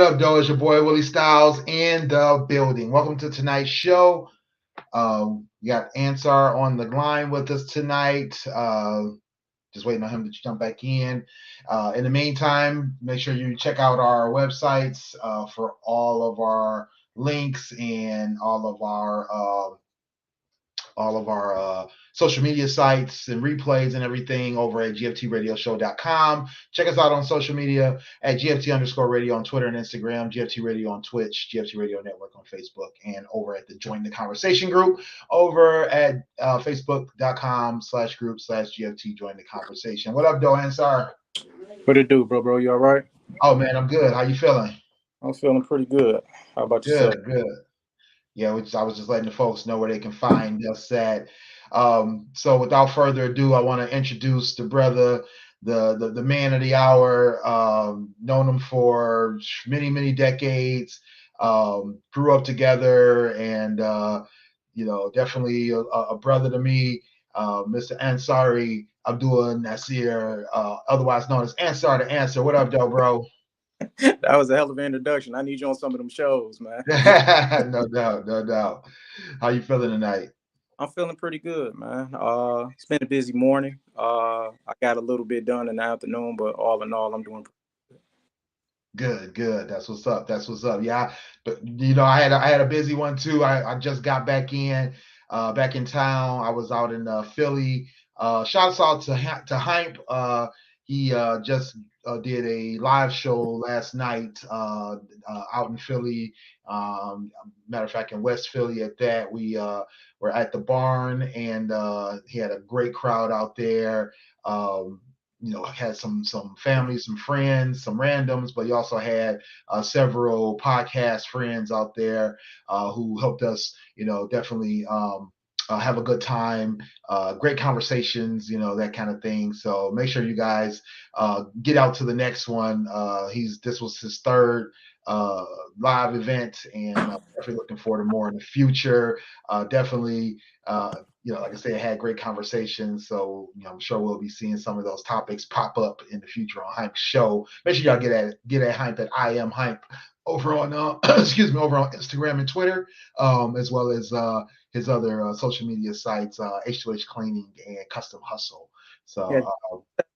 up, though? It's your boy Willie Styles in the building. Welcome to tonight's show. We got Ansar on the line with us tonight. Just waiting on him to jump back in. In the meantime, make sure you check out our websites for all of our links and all of our social media sites and replays and everything over at gftradioshow.com. Check us out on social media at GFT_radio on Twitter and Instagram, GFT Radio on Twitch, GFT Radio Network on Facebook, and over at the Join the Conversation group over at facebook.com/group/GFT Join the Conversation. What up, though, Ansar? What it do, bro? You all right? Oh, man, I'm good. How you feeling? I'm feeling pretty good. How about yourself? Good. Yeah, I was just letting the folks know where they can find us at. So without further ado, I want to introduce the brother, the man of the hour. Known him for many decades. Grew up together, and definitely a brother to me. Mr. Ansari Abdul Nasir, otherwise known as Ansar the Answer. What up, though, bro? That was a hell of an introduction. I need you on some of them shows, man. No doubt. How you feeling tonight? I'm feeling pretty good, man. It's been a busy morning. I got a little bit done in the afternoon, but all in all, I'm doing Good. That's what's up. Yeah, but I had a busy one too. I just got back in town. I was out in Philly. Shouts out to Hype. He just did a live show last night out in Philly. Matter of fact, in West Philly at that. We were at the barn, and he had a great crowd out there. Had some family, some friends, some randoms, but he also had several podcast friends out there who helped us, definitely have a good time, great conversations, that kind of thing. So make sure you guys get out to the next one. This was his third live event, and definitely looking forward to more in the future. Definitely, like I said, had great conversations. So I'm sure we'll be seeing some of those topics pop up in the future on Hype Show. Make sure y'all get at Hype at I Am Hype over on over on Instagram and Twitter, as well as his other social media sites, H2H Cleaning and Custom Hustle. So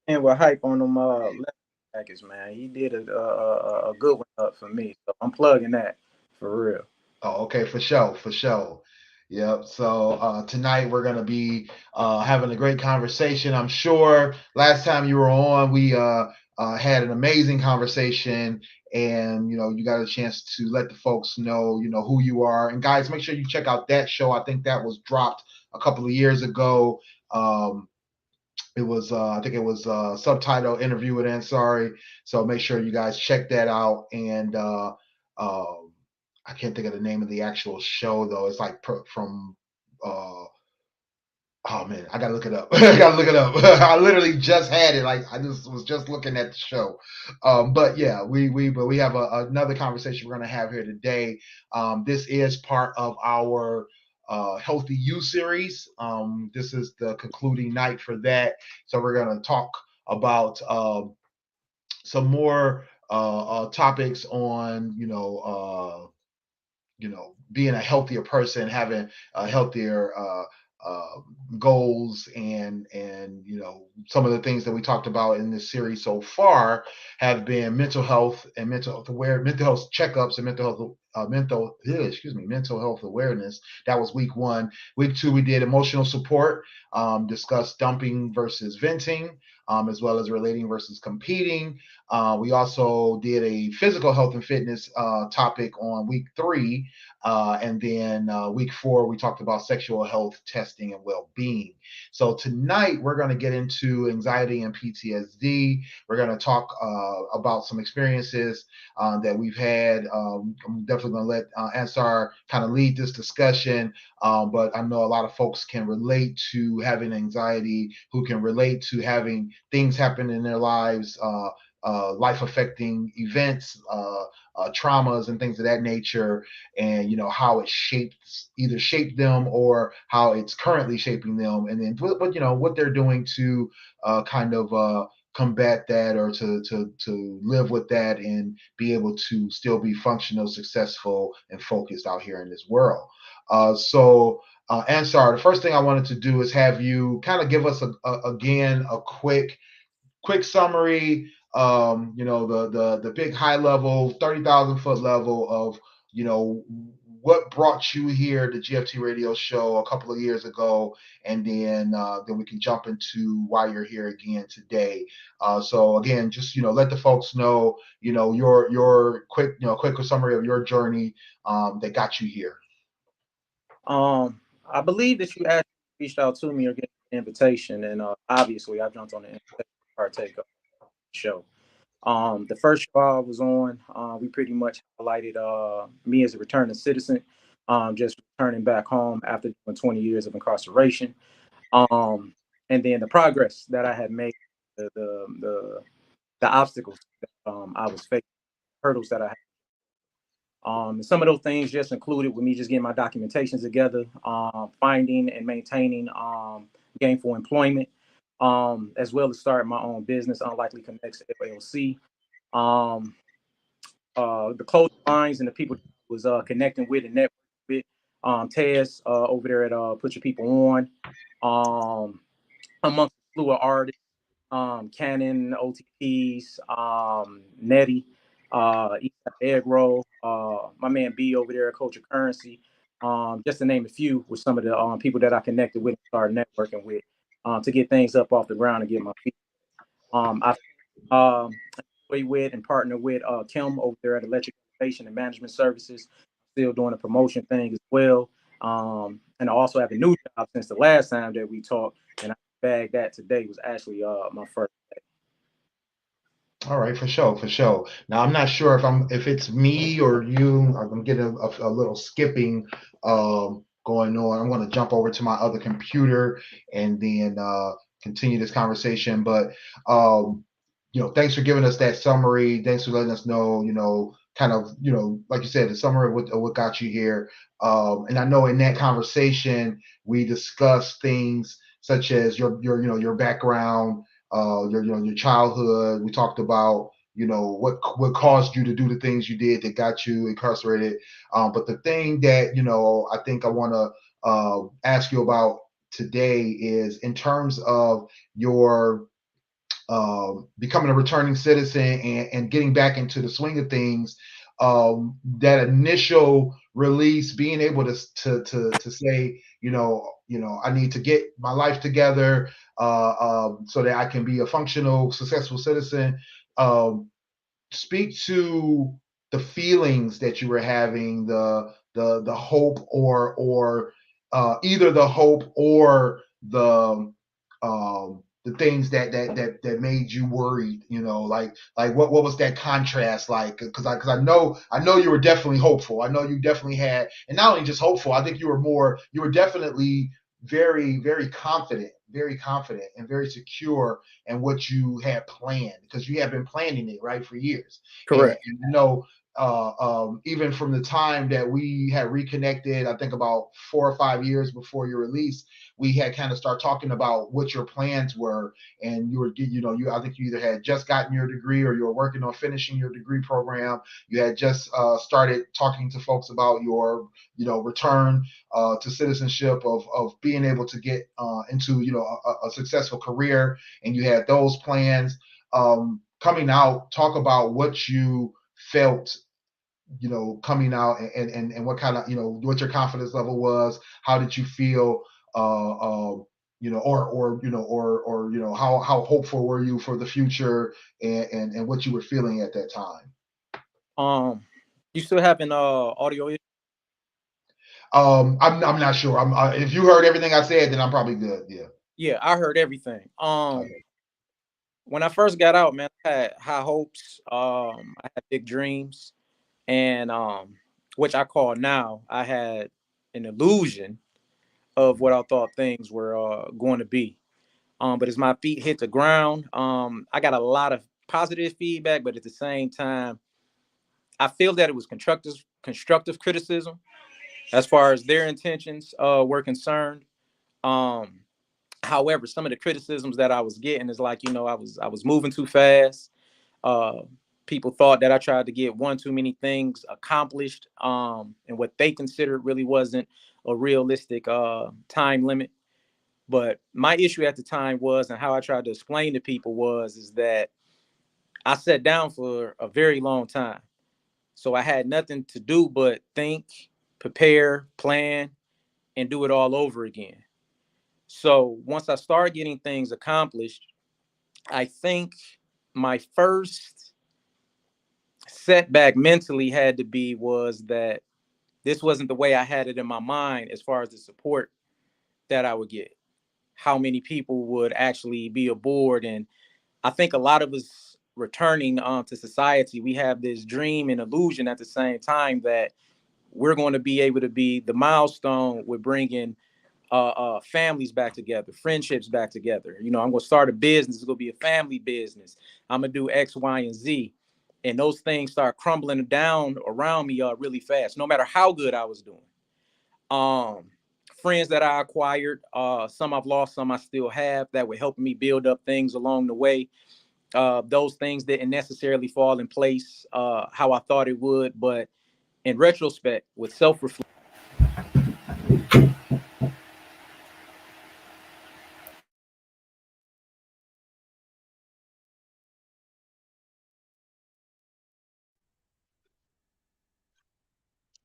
and with Hype on them package, man. He did a good one up for me, so I'm plugging that for real. Oh, okay, for sure. Yep. So tonight we're gonna be having a great conversation. I'm sure last time you were on, we had an amazing conversation, and you got a chance to let the folks know who you are. And guys, make sure you check out that show. I think that was dropped a couple of years ago. It was I think it was subtitle interview with Ansari. So make sure you guys check that out. And I can't think of the name of the actual show though. It's like from oh man, I gotta look it up. I literally just had it. Like I was just looking at the show. But yeah, we have another conversation we're gonna have here today. This is part of our Healthy You series. This is the concluding night for that. So we're gonna talk about some more topics on being a healthier person, having a healthier goals, and some of the things that we talked about in this series so far have been mental health and mental health checkups and mental health awareness. That was week 1. Week 2, we did emotional support, discussed dumping versus venting, as well as relating versus competing. We also did a physical health and fitness topic on week 3. And then week 4, we talked about sexual health, testing, and well-being. So tonight, we're going to get into anxiety and PTSD. We're going to talk about some experiences that we've had. I'm definitely going to let Ansar kind of lead this discussion. But I know a lot of folks can relate to having anxiety, who can relate to having things happen in their lives, life-affecting events, traumas and things of that nature, and how it either shaped them or how it's currently shaping them, and then what they're doing to kind of combat that or to live with that and be able to still be functional, successful, and focused out here in this world. Ansar, the first thing I wanted to do is have you kind of give us again a quick summary. The big high level, 30,000 foot level of what brought you here to GFT Radio Show a couple of years ago, and then we can jump into why you're here again today. So again, just let the folks know your quick summary of your journey that got you here. I believe that you actually reached out to me or gave me an invitation, and obviously I jumped on the invitation to partake of the show. The first show I was on, we pretty much highlighted me as a returning citizen, just returning back home after doing 20 years of incarceration, um, and then the progress that I had made, the obstacles that I was facing, hurdles that I had. And some of those things just included with me just getting my documentations together, finding and maintaining gainful employment, as well as starting my own business, Unlikely Connects LLC. Um, the close lines and the people that was connecting with and networking with, Tez over there at Put Your People On, amongst a slew of artists, Canon, OTPs, Nettie, Egg Roll, my man B over there at Culture Currency, just to name a few, with some of the people that I connected with and started networking with, to get things up off the ground and get my feet. I employee with and partner with Kim over there at Electric Innovation and Management Services, still doing a promotion thing as well. And I also have a new job since the last time that we talked, and I bagged that today was actually my first day. All right, for sure, for sure. Now I'm not sure if it's me or you. I'm getting a little skipping going on. I'm going to jump over to my other computer and then continue this conversation. But thanks for giving us that summary. Thanks for letting us know, kind of, like you said, the summary of what got you here. And I know in that conversation we discussed things such as your background, your childhood. We talked about what caused you to do the things you did that got you incarcerated. But the thing that I think I want to ask you about today is in terms of your becoming a returning citizen and getting back into the swing of things. That initial release, being able to say, I need to get my life together so that I can be a functional, successful citizen. Speak to the feelings that you were having, the hope or either the hope or the things that made you worried, like what was that contrast like? Because I know you were definitely hopeful. I know you definitely had, and not only just hopeful, I think you were definitely very confident and very secure in what you had planned, because you had been planning it right for years. Correct. And even from the time that we had reconnected, I think about 4 or 5 years before your release, we had kind of start talking about what your plans were. And I think you either had just gotten your degree or you were working on finishing your degree program. You had just started talking to folks about your return to citizenship, of being able to get into a successful career, and you had those plans. Coming out, talk about what you felt coming out, and what kind of what your confidence level was. How did you feel? How hopeful were you for the future, and what you were feeling at that time? You still having audio issues? I'm not sure. If you heard everything I said, then I'm probably good. Yeah. Yeah, I heard everything. Okay. When I first got out, man, I had high hopes. I had big dreams, and which I call now, I had an illusion of what I thought things were going to be. But as my feet hit the ground, I got a lot of positive feedback, but at the same time, I feel that it was constructive criticism as far as their intentions were concerned. Um, However, some of the criticisms that I was getting is like, I was moving too fast. Uh, People thought that I tried to get one too many things accomplished, and what they considered really wasn't a realistic time limit. But my issue at the time was, and how I tried to explain to people was, is that I sat down for a very long time. So I had nothing to do but think, prepare, plan, and do it all over again. So once I started getting things accomplished, I think my first setback mentally had to be was that this wasn't the way I had it in my mind as far as the support that I would get, how many people would actually be aboard. And I think a lot of us returning to society, we have this dream and illusion at the same time that we're going to be able to be the milestone with bringing families back together, friendships back together. I'm going to start a business. It's going to be a family business. I'm going to do X, Y, and Z. And those things start crumbling down around me really fast, no matter how good I was doing. Um, Friends that I acquired, some I've lost, some I still have, that were helping me build up things along the way. Those things didn't necessarily fall in place how I thought it would. But in retrospect, with self-reflection,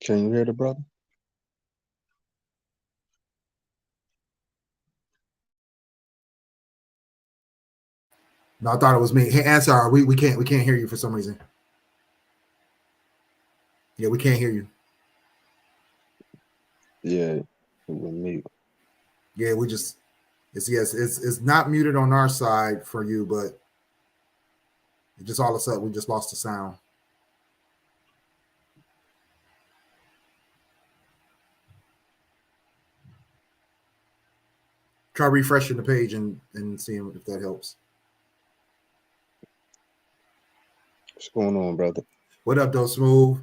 Can you hear the brother? No, I thought it was me. Hey, answer. We can't hear you for some reason. Yeah, we can't hear you. Yeah, it was me. Yeah, it's not muted on our side for you, but it just all of a sudden we just lost the sound. Try refreshing the page and seeing if that helps. What's going on, brother? What up, though, Smooth?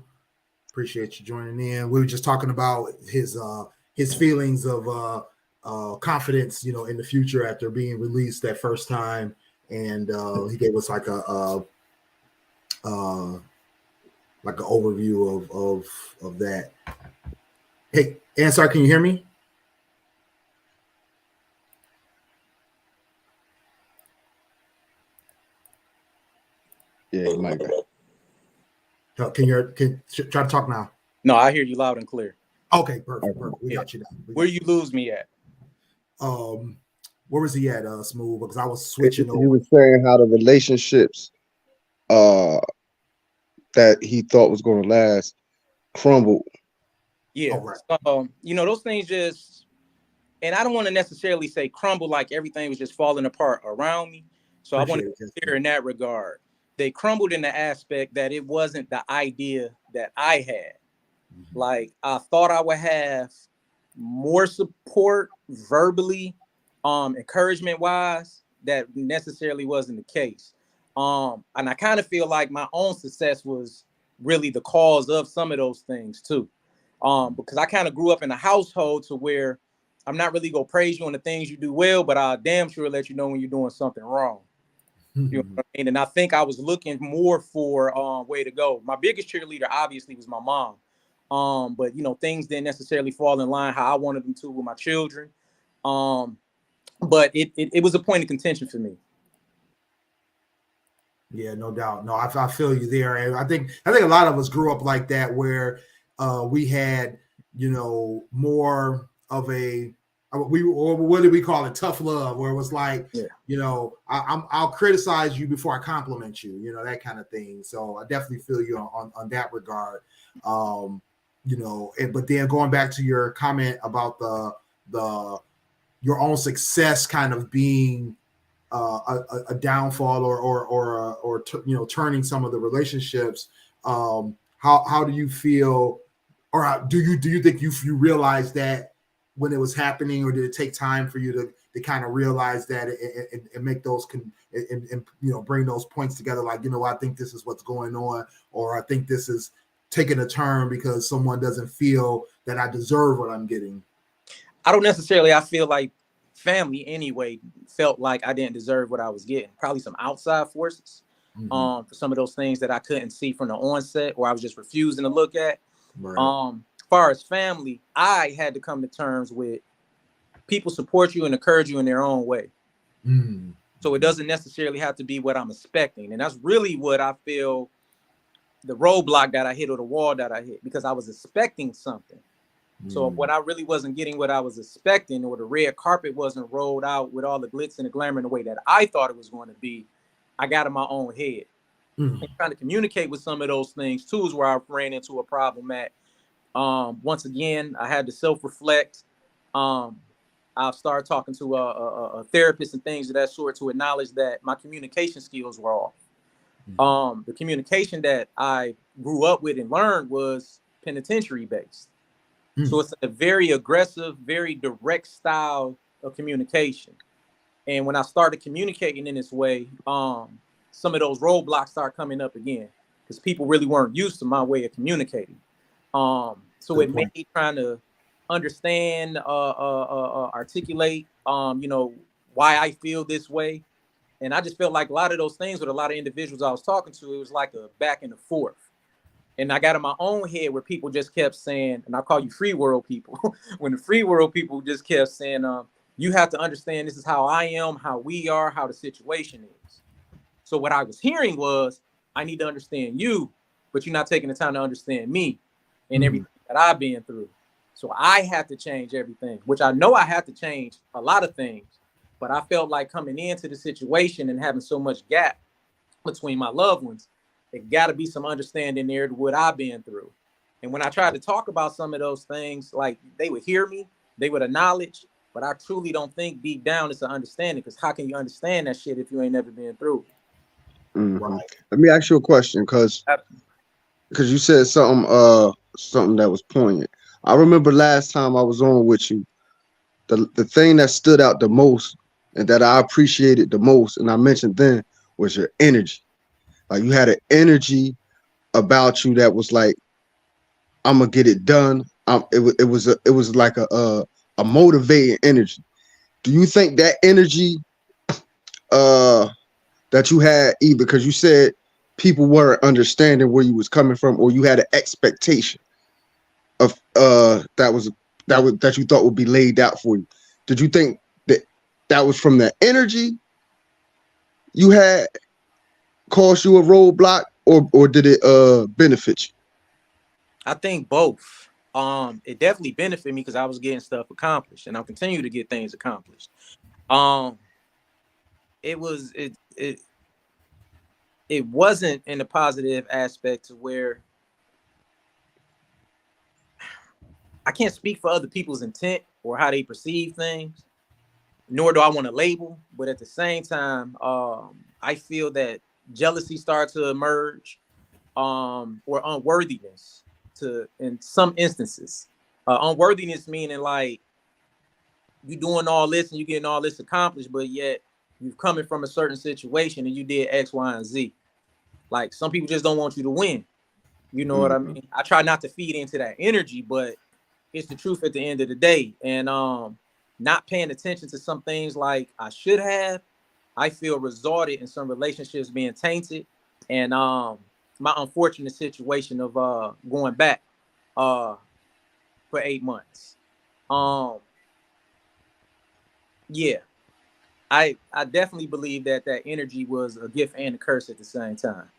Appreciate you joining in. We were just talking about his feelings of confidence, in the future after being released that first time, and he gave us like like an overview of that. Hey, Ansar, can you hear me? Yeah, you might be. Can try to talk now? no, I hear you loud and clear. Okay, perfect. We Yeah. got you now. Where you lose me at? Where was he at, Smooth? Because I was switching He over. was saying how the relationships uh that he thought was going to last crumbled. Yeah. Oh, right. So, those things just, and I don't want to necessarily say crumble like everything was just falling apart around me. So I want to be clear in that regard. They crumbled in the aspect that it wasn't the idea that I had. Mm-hmm. Like, I thought I would have more support verbally, encouragement wise. That necessarily wasn't the case. And I kind of feel like my own success was really the cause of some of those things too. Because I kind of grew up in a household to where I'm not really gonna praise you on the things you do well, but I damn sure let you know when you're doing something wrong. You know what I mean? And I think I was looking more for way to go. My biggest cheerleader obviously was my mom. But things didn't necessarily fall in line how I wanted them to with my children. But it was a point of contention for me. Yeah, no doubt. No, I feel you there. And I think a lot of us grew up like that, where we had, more of a what did we call it? Tough love, where it was like, yeah. I'll criticize you before I compliment you, that kind of thing. So I definitely feel you on that regard. But then going back to your comment about the your own success kind of being a downfall or turning some of the relationships. How do you feel, or do you think you realized that when it was happening, or did it take time for you to kind of realize that and make those and bring those points together? Like, I think this is what's going on, or I think this is taking a turn because someone doesn't feel that I deserve what I'm getting. I don't necessarily. I feel like family anyway felt like I didn't deserve what I was getting. Probably some outside forces, for some of those things that I couldn't see from the onset, or I was just refusing to look at. Right. As far as family, I had to come to terms with people support you and encourage you in their own way. So it doesn't necessarily have to be what I'm expecting. And that's really what I feel the roadblock that I hit or the wall that I hit, because I was expecting something. So what I really wasn't getting what I was expecting, or the red carpet wasn't rolled out with all the glitz and the glamour in the way that I thought it was going to be, I got in my own head. And trying to communicate with some of those things too is where I ran into a problem at. Once again, I had to self-reflect. I'll start talking to a therapist and things of that sort to acknowledge that my communication skills were off. The communication that I grew up with and learned was penitentiary based. So it's a very aggressive, very direct style of communication. And when I started communicating in this way, some of those roadblocks start coming up again because people really weren't used to my way of communicating. So it made me trying to understand, articulate, why I feel this way. And I just felt like a lot of those things with a lot of individuals I was talking to, it was like a back and forth. And I got in my own head where people just kept saying, and I call you free world people, when the free world people just kept saying, you have to understand this is how I am, how we are, how the situation is. So what I was hearing was, I need to understand you, but you're not taking the time to understand me and everything that I've been through. So I had to change everything, which I know I had to change a lot of things. But I felt like coming into the situation and having so much gap between my loved ones, it got to be some understanding there to what I've been through. And when I tried to talk about some of those things, like they would hear me, they would acknowledge, but I truly don't think deep down it's an understanding, because how can you understand that shit if you ain't never been through it? Right. Let me ask you a question, because you said something that was poignant. I remember last time I was on with you, the thing that stood out the most and that I appreciated the most, and I mentioned then, was your energy. Like you had an energy about you that was like, I'm gonna get it done. It was like a motivating energy. Do you think that energy that you had, either because you said people weren't understanding where you was coming from, or you had an expectation of that you thought would be laid out for you? Did you think that was from the energy you had caused you a roadblock, or did it benefit you? I think both. It definitely benefited me because I was getting stuff accomplished, and I'll continue to get things accomplished. It wasn't in a positive aspect to where I can't speak for other people's intent or how they perceive things, nor do I want to label. But at the same time, I feel that jealousy started to emerge, or unworthiness in some instances. Unworthiness meaning like you doing all this and you getting all this accomplished, but yet you've coming from a certain situation and you did X, Y, and Z. Like some people just don't want you to win. You know what I mean? I try not to feed into that energy, but it's the truth at the end of the day. And not paying attention to some things like I should have, I feel resulted in some relationships being tainted. And my unfortunate situation of going back for 8 months. Yeah, I definitely believe that energy was a gift and a curse at the same time.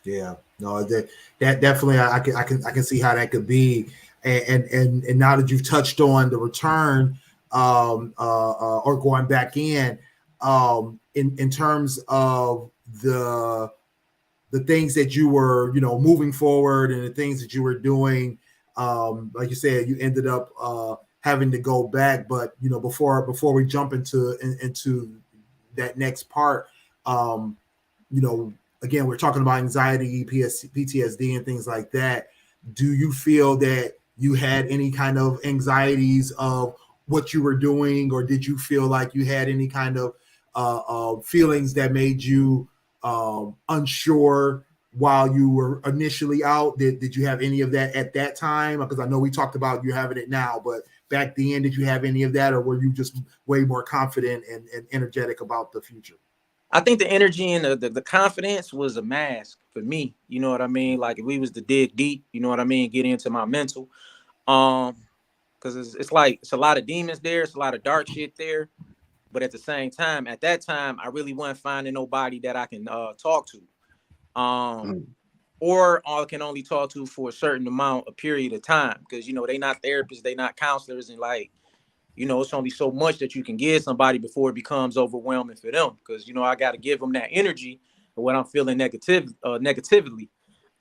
Yeah, no, that definitely I can see how that could be, and now that you've touched on the return, or going back in terms of the things that you were moving forward and the things that you were doing, like you said, you ended up having to go back, but before we jump into that next part, again, we're talking about anxiety, PTSD, and things like that. Do you feel that you had any kind of anxieties of what you were doing, or did you feel like you had any kind of feelings that made you unsure while you were initially out? Did you have any of that at that time? Because I know we talked about you having it now, but back then? Did you have any of that, or were you just way more confident and energetic about the future? I think the energy and the confidence was a mask for me. You know what I mean? Like if we was to dig deep, you know what I mean, get into my mental. Because it's like it's a lot of demons there, it's a lot of dark shit there. But at the same time, at that time, I really wasn't finding nobody that I can talk to. Or I can only talk to for a certain a period of time. Because you know, they not therapists, they not counselors, and like, you know, it's only so much that you can give somebody before it becomes overwhelming for them. Because, you know, I got to give them that energy of what I'm feeling negatively.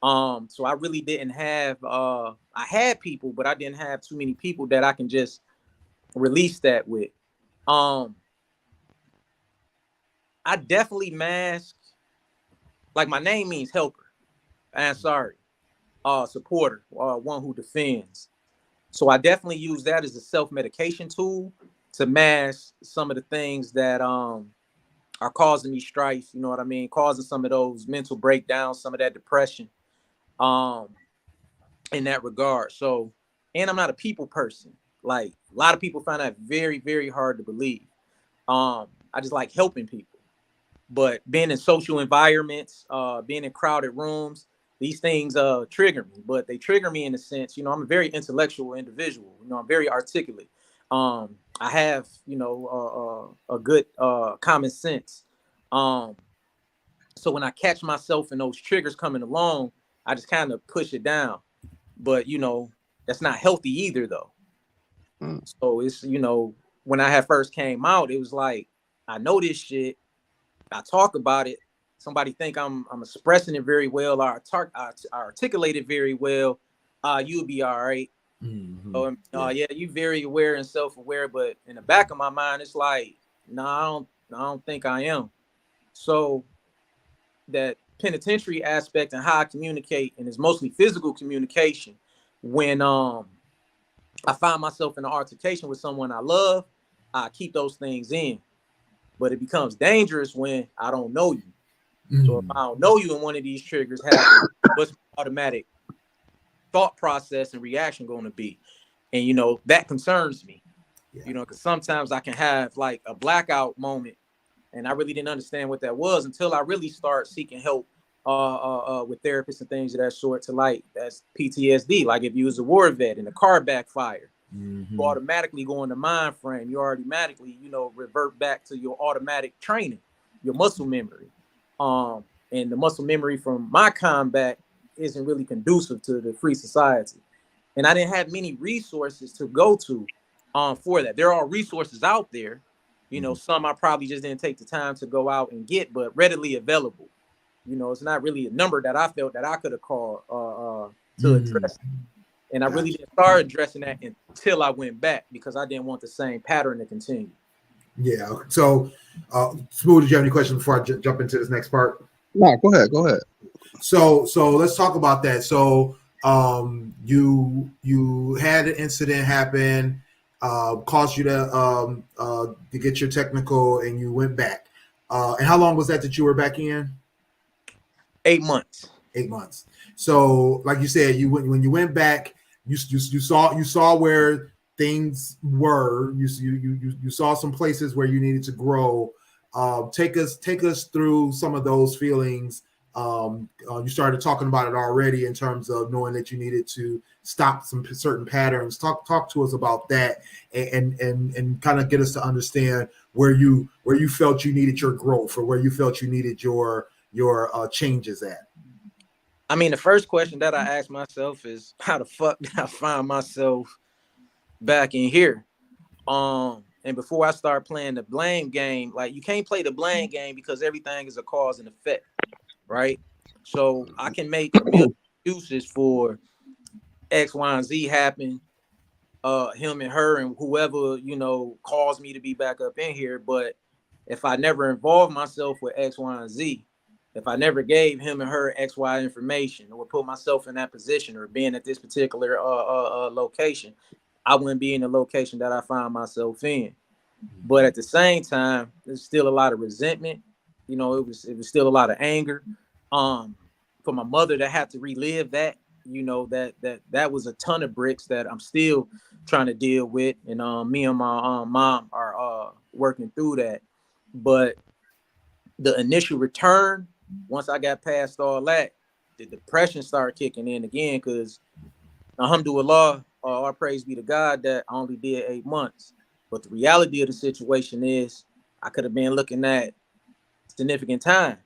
So I really didn't have, I had people, but I didn't have too many people that I can just release that with. I definitely masked, like my name means helper, Ansari, supporter, one who defends. So I definitely use that as a self-medication tool to mask some of the things that are causing me strife, you know what I mean, causing some of those mental breakdowns, some of that depression in that regard. So, and I'm not a people person. Like a lot of people find that very, very hard to believe. I just like helping people. But being in social environments, being in crowded rooms, these things trigger me. But they trigger me in a sense, you know, I'm a very intellectual individual. You know, I'm very articulate. I have, you know, a good common sense. So when I catch myself in those triggers coming along, I just kind of push it down. But, you know, that's not healthy either, though. So it's, you know, when I had first came out, it was like, I know this shit. I talk about it. Somebody think I'm expressing it very well. I articulate it very well. You'll be all right. So, yeah, you very aware and self-aware, but in the back of my mind, it's like, no, I don't think I am. So that penitentiary aspect and how I communicate, and it's mostly physical communication. When I find myself in an altercation with someone I love, I keep those things in. But it becomes dangerous when I don't know you. So if I don't know you and one of these triggers happen, what's my automatic thought process and reaction going to be? And, you know, that concerns me, you know, because sometimes I can have like a blackout moment and I really didn't understand what that was until I really start seeking help with therapists and things of that sort to like, that's PTSD. Like if you was a war vet and a car backfire, you automatically go into mind frame. You automatically, you know, revert back to your automatic training, your muscle memory. And the muscle memory from my combat isn't really conducive to the free society. And I didn't have many resources to go to for that. There are resources out there, you know, some I probably just didn't take the time to go out and get, but readily available. You know, it's not really a number that I felt that I could have called to address. And I really didn't start addressing that until I went back because I didn't want the same pattern to continue. Yeah. So, Smooth, did you have any questions before I jump into this next part? No, go ahead. Go ahead. So let's talk about that. So, you had an incident happen, caused you to get your technical, and you went back. And how long was that you were back in? 8 months. 8 months. So, like you said, when you went back, you saw where things were. You saw some places where you needed to grow. Take us through some of those feelings. You started talking about it already in terms of knowing that you needed to stop some certain patterns. Talk to us about that and kind of get us to understand where you felt you needed your growth or where you felt you needed your changes at. I mean, the first question that I asked myself is, how the fuck did I find myself back in here? And before I start playing the blame game, like you can't play the blame game because everything is a cause and effect, right? So I can make a million excuses for X, Y, and Z happen, him and her and whoever, you know, caused me to be back up in here. But if I never involved myself with X, Y, and Z, if I never gave him and her X, Y information or put myself in that position or being at this particular location, I wouldn't be in the location that I find myself in. But at the same time, there's still a lot of resentment. You know, it was still a lot of anger. For my mother to have to relive that you know, that was a ton of bricks that I'm still trying to deal with, and me and my mom are working through that. But the initial return, once I got past all that, the depression started kicking in again, because alhamdulillah, all praise be to God that I only did 8 months. But the reality of the situation is I could have been looking at significant time.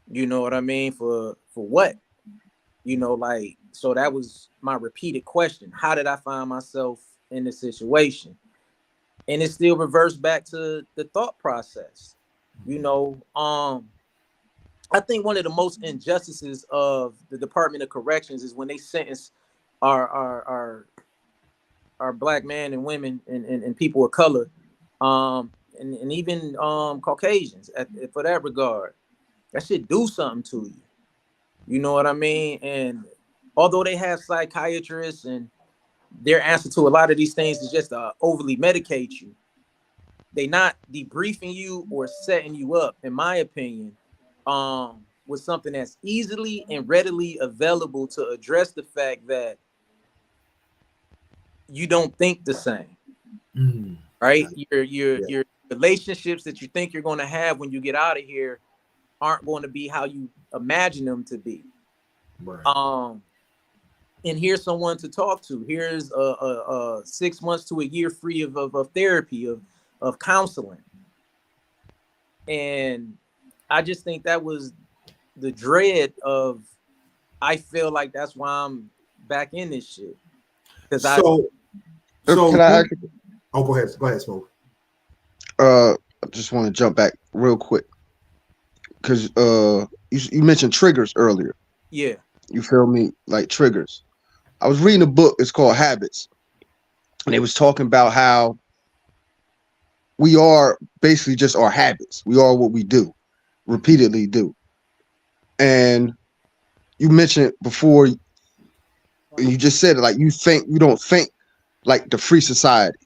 You know what I mean? For what? You know, like, so that was my repeated question. How did I find myself in this situation? And it still reverts back to the thought process. You know, I think one of the most injustices of the Department of Corrections is when they sentence our our black men and women and people of color, and even Caucasians for that regard. That should do something to you. You know what I mean? And although they have psychiatrists and their answer to a lot of these things is just to overly medicate you, they not debriefing you or setting you up, in my opinion, with something that's easily and readily available to address the fact that you don't think the same. Right? Your relationships that you think you're going to have when you get out of here aren't going to be how you imagine them to be. Right. And here's someone to talk to. Here's a 6 months to a year free of therapy, of counseling. And I just think that was the dread of, I feel like that's why I'm back in this shit. Because can I ask you? Oh, go ahead, Smoke. I just want to jump back real quick, because you mentioned triggers earlier. Yeah. You feel me? Like triggers. I was reading a book. It's called Habits, and it was talking about how we are basically just our habits. We are what we do, repeatedly do. And you mentioned before, you just said it, like you don't think like the free society,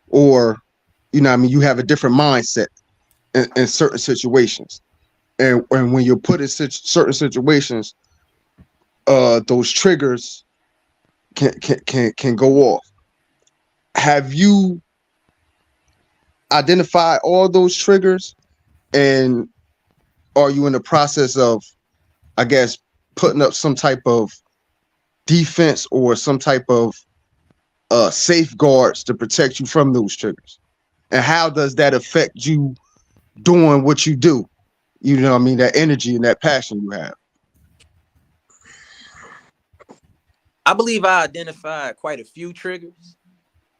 or you know what I mean, you have a different mindset in certain situations. And when you're put in certain situations, those triggers can go off. Have you identified all those triggers, and are you in the process of, I guess, putting up some type of defense or some type of safeguards to protect you from those triggers? And how does that affect you doing what you do? You know what I mean? That energy and that passion you have. I believe I identified quite a few triggers,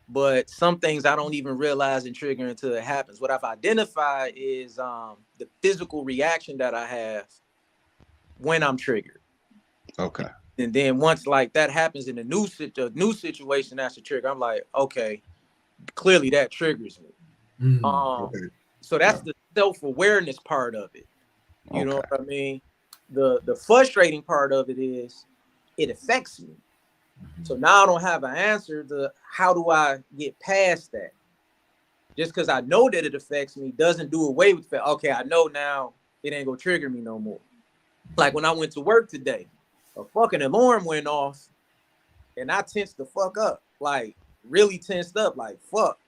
but some things I don't even realize and trigger until it happens. What I've identified is the physical reaction that I have when I'm triggered. Okay. And then once like that happens in a new situation, that's a trigger. I'm like, okay, clearly that triggers me. Okay. So that's the self-awareness part of it. You know what I mean? The frustrating part of it is it affects me. So now I don't have an answer to how do I get past that. Just because I know that it affects me doesn't do away with it. Okay, I know now it ain't gonna trigger me no more. Like when I went to work today, a fucking alarm went off and I tensed the fuck up. Like really tensed up, like fuck.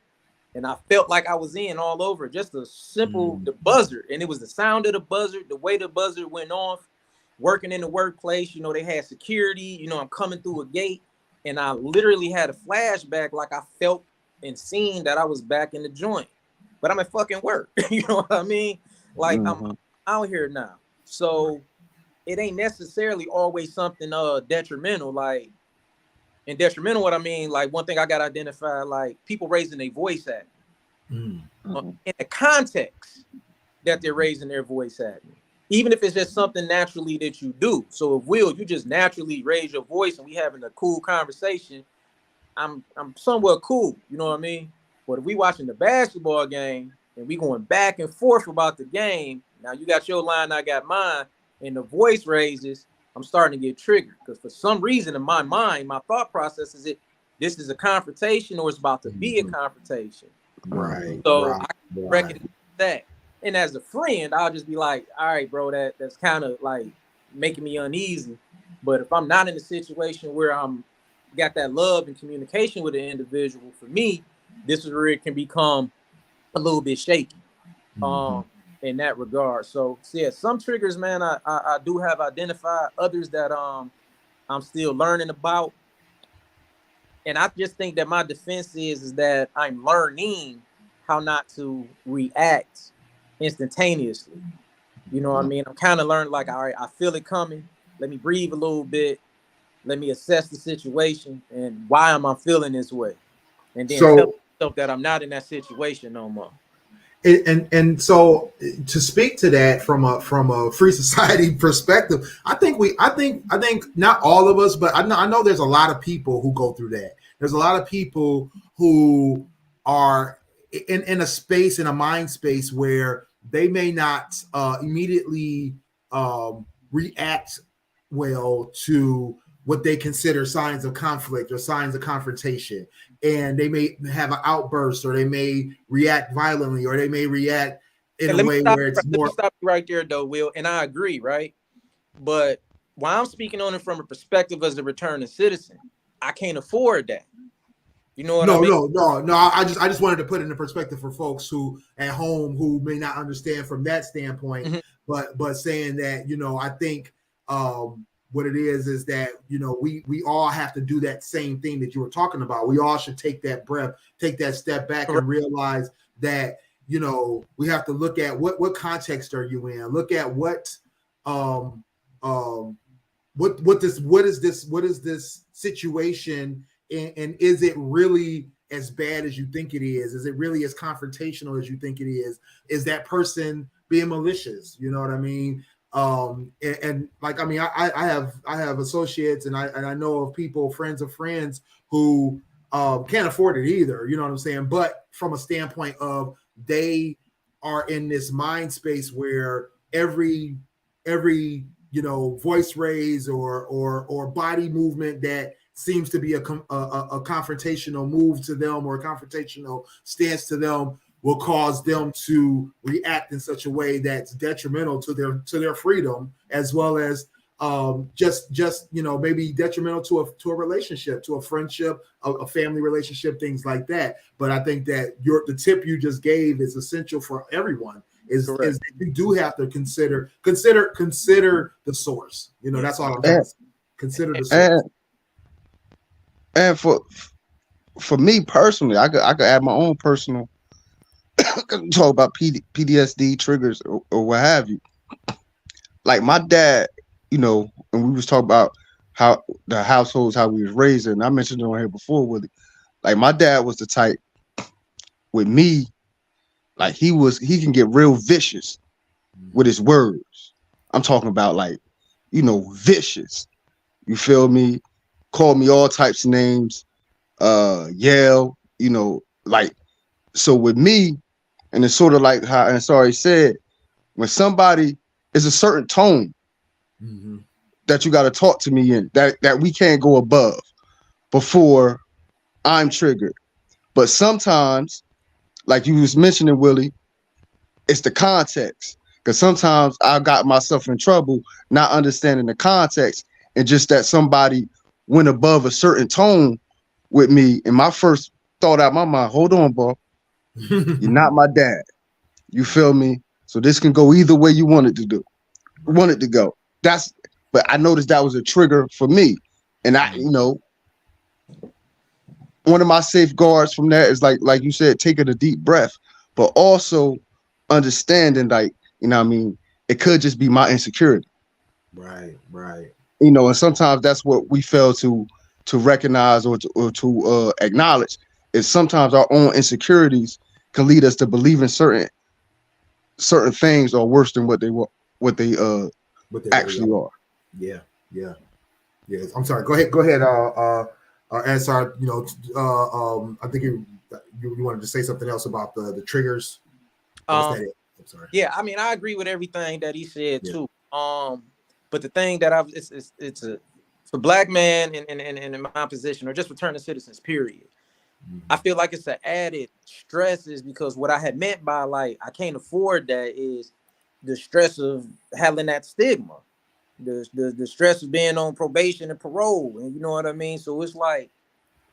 And I felt like I was in all over. Just a simple the buzzer. And it was the sound of the buzzer, the way the buzzer went off. Working in the workplace, you know, they had security, you know, I'm coming through a gate. And I literally had a flashback, like I felt and seen that I was back in the joint. But I'm at fucking work. You know what I mean? Like I'm out here now. So it ain't necessarily always something detrimental. Like, and detrimental, what I mean, like one thing I got identified, like people raising their voice at me. In the context that they're raising their voice at me. Even if it's just something naturally that you do. So if you just naturally raise your voice and we having a cool conversation, I'm somewhat cool, you know what I mean? But if we watching the basketball game and we going back and forth about the game, now you got your line, I got mine, and the voice raises, I'm starting to get triggered. Because for some reason in my mind, my thought process is this is a confrontation or it's about to be a confrontation. Right. So I recognize that. And as a friend, I'll just be like, all right, bro, that's kind of like making me uneasy. But if I'm not in a situation where I'm got that love and communication with the individual, for me, this is where it can become a little bit shaky. In that regard. So yeah, some triggers, man, I do have identified. Others that I'm still learning about. And I just think that my defense is that I'm learning how not to react instantaneously. You know what I mean? I'm kind of learning, like, all right, I feel it coming. Let me breathe a little bit. Let me assess the situation and why am I feeling this way? And then tell So myself that I'm not in that situation no more. and so to speak to that from a free society perspective, I think not all of us, but I know there's a lot of people who go through that. There's a lot of people who are in a space, in a mind space where they may not immediately react well to what they consider signs of conflict or signs of confrontation, and they may have an outburst, or they may react violently, or they may react in And a way where it's let me more. stop you right there, though, Will. And I agree, right? But while I'm speaking on it from a perspective as a returning citizen, I can't afford that. You know what I No, mean? no. I just wanted to put it in perspective for folks who at home who may not understand from that standpoint, Mm-hmm. but saying that, I think what it is that, we all have to do that same thing that you were talking about. We all should take that breath, take that step back, Correct. and realize that, we have to look at what context are you in, look at what is this situation, and is it really as bad as you think it is it really as confrontational as you think it is that person being malicious? You know what I mean? And like, I mean, I have associates, and I know of people, friends of friends, who can't afford it either, you know what I'm saying? But from a standpoint of, they are in this mind space where every voice raise or body movement that seems to be a confrontational move to them, or a confrontational stance to them, will cause them to react in such a way that's detrimental to their freedom, as well as just maybe detrimental to a relationship, to a friendship, a family relationship, things like that. But I think that the tip you just gave is essential for everyone. Is that you do have to consider the source. That's all I'm trying to say. Consider the source. And for me personally, I could add my own personal talk about PTSD triggers or what have you. Like my dad, and we was talking about how the households, how we was raised, and I mentioned it on here before, Willie. Like my dad was the type with me, like he can get real vicious with his words. I'm talking about, like, vicious. You feel me? Call me all types of names, yell, like, so with me, and it's sort of like how Ansari said, when somebody is a certain tone that you got to talk to me in, that we can't go above before I'm triggered. But sometimes, like you was mentioning, Willie, it's the context. Because sometimes I got myself in trouble not understanding the context, and just that somebody went above a certain tone with me. And my first thought out my mind, hold on, bro. You're not my dad. You feel me? So this can go either way you want it to go. But I noticed that was a trigger for me. And one of my safeguards from that is like you said, taking a deep breath, but also understanding, like, what I mean, it could just be my insecurity. Right. And sometimes that's what we fail to recognize or to acknowledge, is sometimes our own insecurities can lead us to believe in certain things are worse than what they actually are. Yeah. I'm sorry. Go ahead. Ansar, I think you wanted to say something else about the triggers. I'm sorry. Yeah, I mean, I agree with everything that he said too. But the thing that it's for black man in my position, or just returning citizens, period. I feel like it's an added stress, is because what I had meant by, like, I can't afford that, is the stress of having that stigma. the stress of being on probation and parole, and you know what I mean. So it's like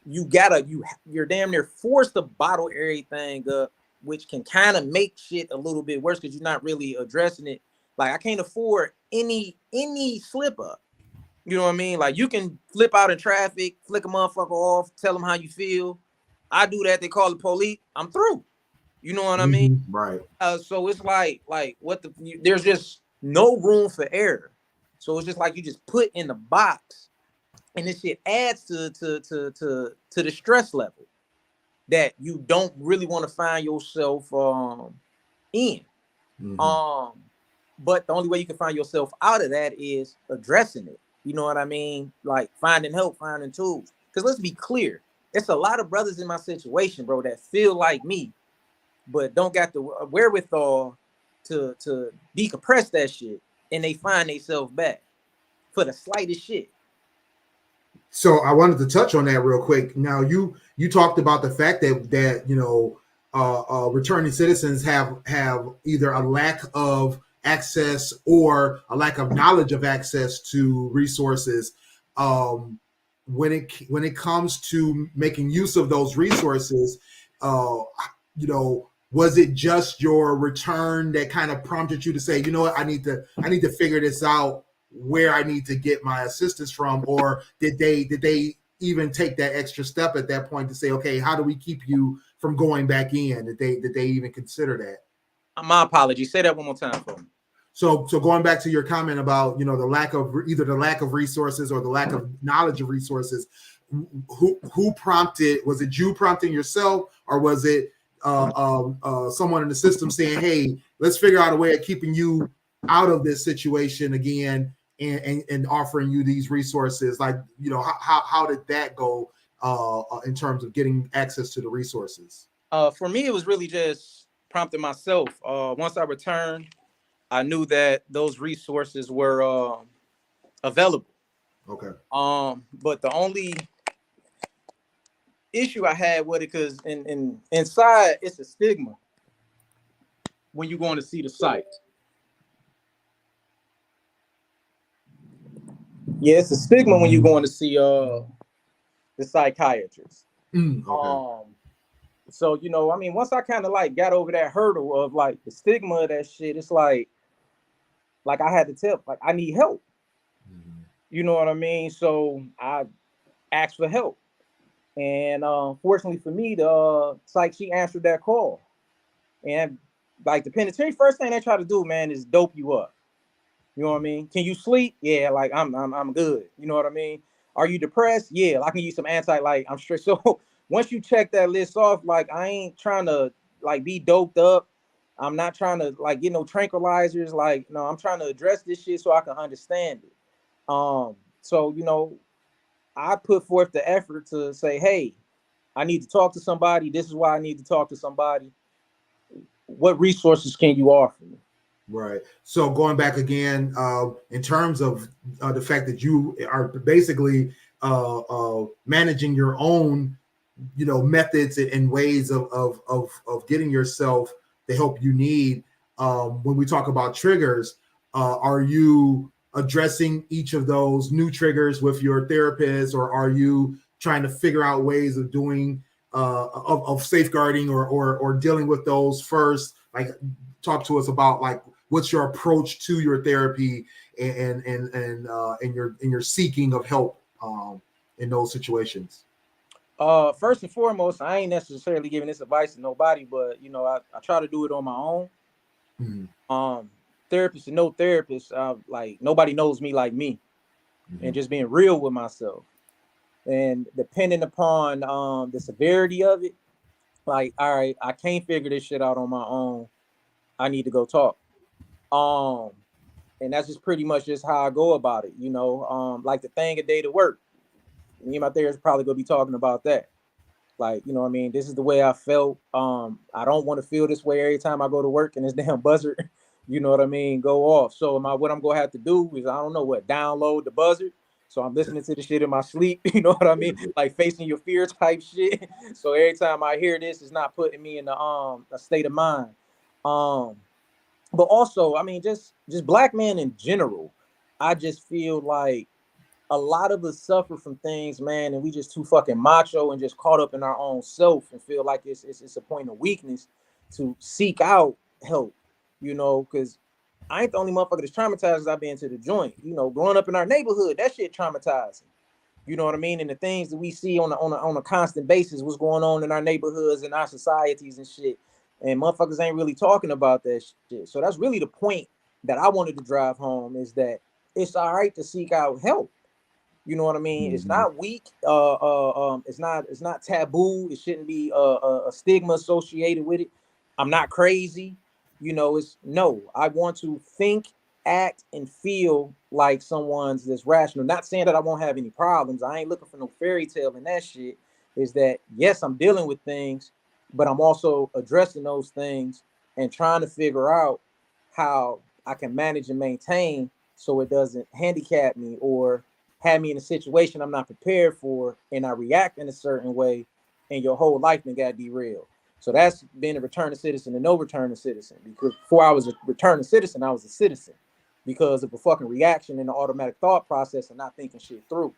you're damn near forced to bottle everything up, which can kind of make shit a little bit worse because you're not really addressing it. Like I can't afford any slip up. You know what I mean? Like you can flip out in traffic, flick a motherfucker off, tell them how you feel. I do that. They call the police. I'm through. You know what I mean? Right. So it's like there's just no room for error. So it's just like you just put in the box, and this shit adds to the stress level that you don't really want to find yourself in. But the only way you can find yourself out of that is addressing it. You know what I mean? Like finding help, finding tools. Because let's be clear, it's a lot of brothers in my situation, bro, that feel like me, but don't got the wherewithal to decompress that shit, and they find themselves back for the slightest shit. So I wanted to touch on that real quick. Now you talked about the fact that you know returning citizens have either a lack of access or a lack of knowledge of access to resources. When it comes to making use of those resources, you know, was it just your return that kind of prompted you to say, you know what, I need to figure this out, where I need to get my assistance from, or did they even take that extra step at that point to say, okay, how do we keep you from going back in? Did they even consider that? My apologies. Say that one more time for me. So going back to your comment about, you know, the lack of resources or the lack of knowledge of resources, who prompted? Was it you prompting yourself, or was it someone in the system saying, hey, let's figure out a way of keeping you out of this situation again, and offering you these resources? Like, you know, how did that go in terms of getting access to the resources? For me, it was really just prompting myself. Once I returned, I knew that those resources were available. Okay. But the only issue I had with it, because inside it's a stigma when you're going to see the site. Yeah, it's a stigma when you're going to see the psychiatrist. Okay. So, you know, I mean, once I kind of like got over that hurdle of like the stigma of that shit, it's like I had to tell, like, I need help. You know what I mean? So I asked for help. And fortunately for me, the psych, she answered that call. And like the penitentiary, first thing they try to do, man, is dope you up. You know what I mean? Can you sleep? Yeah, like I'm good. You know what I mean? Are you depressed? Yeah, I can use some like I'm straight. So once you check that list off, like I ain't trying to like be doped up. I'm not trying to like get no tranquilizers. Like, no, I'm trying to address this shit so I can understand it. So you know, I put forth the effort to say, hey, I need to talk to somebody. This is why I need to talk to somebody. What resources can you offer me? Right. So going back again, in terms of the fact that you are basically managing your own, you know, methods and ways of getting yourself the help you need. When we talk about triggers, are you addressing each of those new triggers with your therapist, or are you trying to figure out ways of doing of safeguarding or dealing with those first? Like, talk to us about like what's your approach to your therapy and your seeking of help in those situations. First and foremost, I ain't necessarily giving this advice to nobody, but you know, I try to do it on my own. Therapist and no therapist, like nobody knows me like me, and just being real with myself. And depending upon the severity of it, like, all right, I can't figure this shit out on my own. I need to go talk. And that's just pretty much just how I go about it, you know. Like the thing a day to work. Me and my therapist probably gonna be talking about that. Like, you know what I mean? This is the way I felt. I don't want to feel this way every time I go to work and this damn buzzer, you know what I mean, go off. So what I'm gonna have to do is, I don't know what, download the buzzer. So I'm listening to the shit in my sleep, you know what I mean? Like facing your fear type shit. So every time I hear this, it's not putting me in the a state of mind. But also, I mean, just black men in general. I just feel like a lot of us suffer from things, man, and we just too fucking macho and just caught up in our own self and feel like it's a point of weakness to seek out help, you know, because I ain't the only motherfucker that's traumatized as I've been to the joint. You know, growing up in our neighborhood, that shit traumatizing. You know what I mean? And the things that we see on a constant basis, what's going on in our neighborhoods and our societies and shit. And motherfuckers ain't really talking about that shit. So that's really the point that I wanted to drive home is that it's all right to seek out help. You know what I mean? It's not weak. It's not taboo. It shouldn't be a stigma associated with it. I'm not crazy. You know, it's no. I want to think, act, and feel like someone's that's rational. Not saying that I won't have any problems. I ain't looking for no fairy tale and that shit. Is that yes, I'm dealing with things, but I'm also addressing those things and trying to figure out how I can manage and maintain so it doesn't handicap me or have me in a situation I'm not prepared for and I react in a certain way and your whole life then got derailed. So that's being a returning citizen and no returning citizen. Because before I was a returning citizen, I was a citizen because of a fucking reaction and the automatic thought process and not thinking shit through.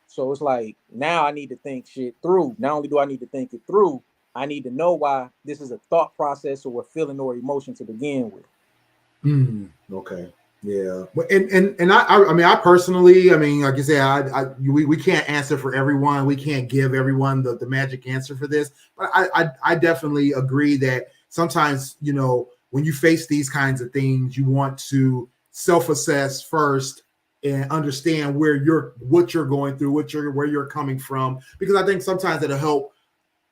So it's like now I need to think shit through. Not only do I need to think it through, I need to know why this is a thought process or a feeling or emotion to begin with. Okay. Yeah. And I mean, I personally, I mean, like I said, we can't answer for everyone. We can't give everyone the magic answer for this. But I definitely agree that sometimes, you know, when you face these kinds of things, you want to self-assess first and understand what you're going through, where you're coming from. Because I think sometimes it'll help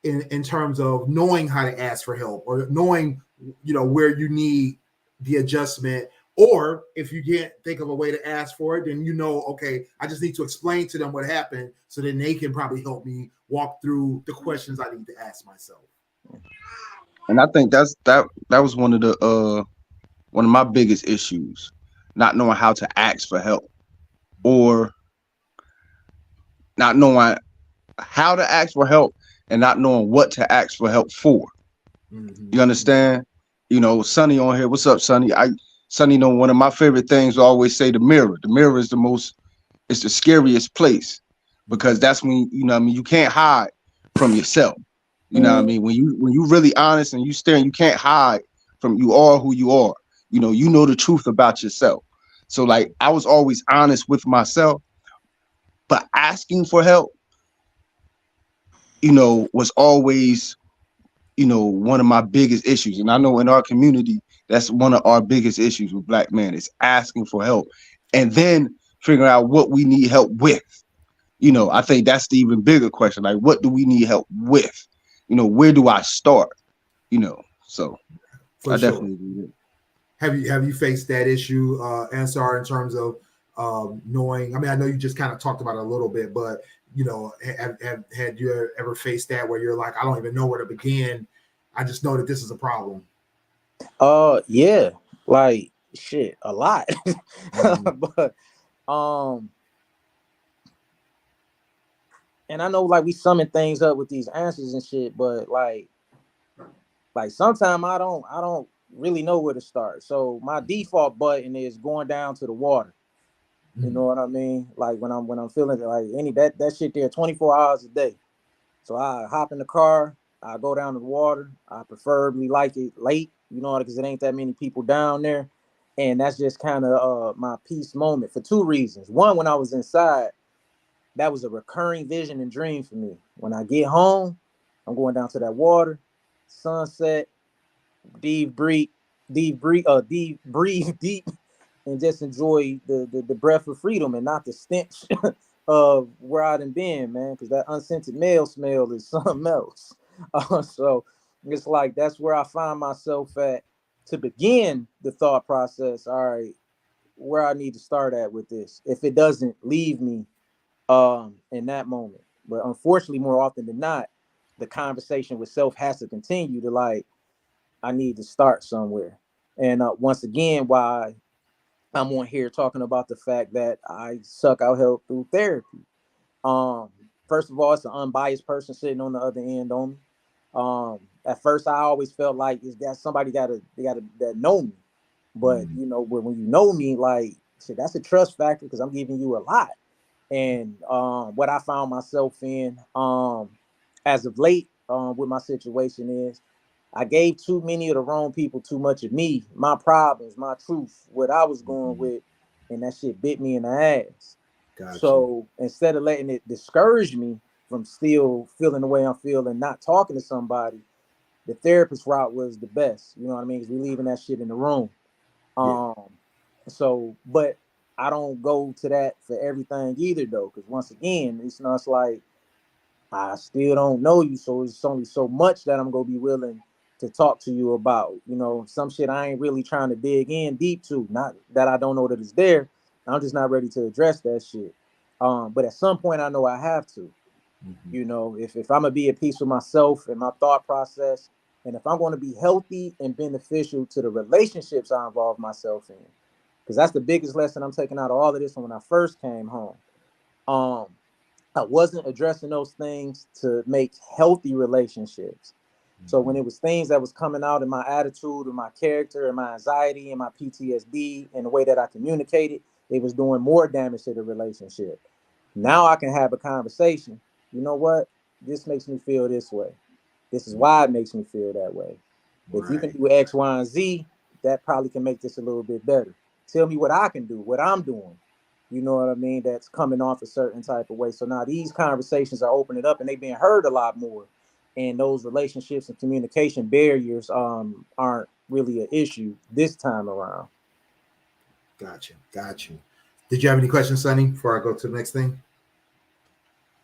in terms of knowing how to ask for help or knowing, you know, where you need the adjustment. Or if you can't think of a way to ask for it, then you know, okay, I just need to explain to them what happened so then they can probably help me walk through the questions I need to ask myself. And I think that was one of my biggest issues, not knowing how to ask for help or not knowing how to ask for help and not knowing what to ask for help for. You understand? You know, Sonny on here. What's up, Sonny? Sonny know one of my favorite things I always say the mirror. The mirror is it's the scariest place because that's when, you know what I mean, you can't hide from yourself. You know what I mean? When you really honest and you staring, you can't hide from you are who you are. You know the truth about yourself. So like I was always honest with myself, but asking for help, you know, was always, you know, one of my biggest issues. And I know in our community, that's one of our biggest issues with Black men is asking for help and then figuring out what we need help with. You know, I think that's the even bigger question. Like, what do we need help with? You know, where do I start? You know, so For I sure. definitely do. Have you faced that issue, Ansar, in terms of knowing? I mean, I know you just kind of talked about it a little bit, but you know, had you ever faced that where you're like, I don't even know where to begin. I just know that this is a problem. Yeah, like shit, a lot. But and I know like we summon things up with these answers and shit, but like sometimes I don't really know where to start. So my default button is going down to the water. You know what I mean? Like when I'm feeling like any that shit there 24 hours a day. So I hop in the car, I go down to the water. I preferably like it late, you know, because it ain't that many people down there. And that's just kind of my peace moment for two reasons. One, when I was inside, that was a recurring vision and dream for me. When I get home, I'm going down to that water, sunset, deep breathe, deep breathe deep, and just enjoy the breath of freedom and not the stench of where I done been, man. Because that unscented male smell is something else. So it's like that's where I find myself at to begin the thought process. All right, where I need to start at with this, if it doesn't leave me in that moment. But unfortunately, more often than not, the conversation with self has to continue to like, I need to start somewhere. And once again, why I'm on here talking about the fact that I suck out help through therapy. Um, First of all, it's an unbiased person sitting on the other end on me. At first, I always felt like it's got somebody got to that know me. But you know, when you know me, like shit, that's a trust factor because I'm giving you a lot. And what I found myself in as of late with my situation is I gave too many of the wrong people too much of me, my problems, my truth, what I was going with, and that shit bit me in the ass. Gotcha. So instead of letting it discourage me from still feeling the way I'm feeling, not talking to somebody, the therapist route was the best. You know what I mean? Because we leaving that shit in the room. Yeah. So, but I don't go to that for everything either, though, because once again, it's like I still don't know you, so it's only so much that I'm gonna be willing to talk to you about. You know, some shit I ain't really trying to dig in deep to. Not that I don't know that it's there. I'm just not ready to address that shit. But at some point, I know I have to. You know, if I'm gonna be at peace with myself and my thought process, and if I'm going to be healthy and beneficial to the relationships I involve myself in, because that's the biggest lesson I'm taking out of all of this from when I first came home. Um, I wasn't addressing those things to make healthy relationships. So when it was things that was coming out in my attitude and my character and my anxiety and my PTSD and the way that I communicated, it was doing more damage to the relationship. Now I can have a conversation. You know what? This makes me feel this way. This is why it makes me feel that way. If you can Right. do X, Y, and Z, that probably can make this a little bit better. Tell me what I can do, what I'm doing. You know what I mean? That's coming off a certain type of way. So now these conversations are opening up and they've been heard a lot more. And those relationships and communication barriers aren't really an issue this time around. Gotcha. Got you. Did you have any questions, Sonny, before I go to the next thing?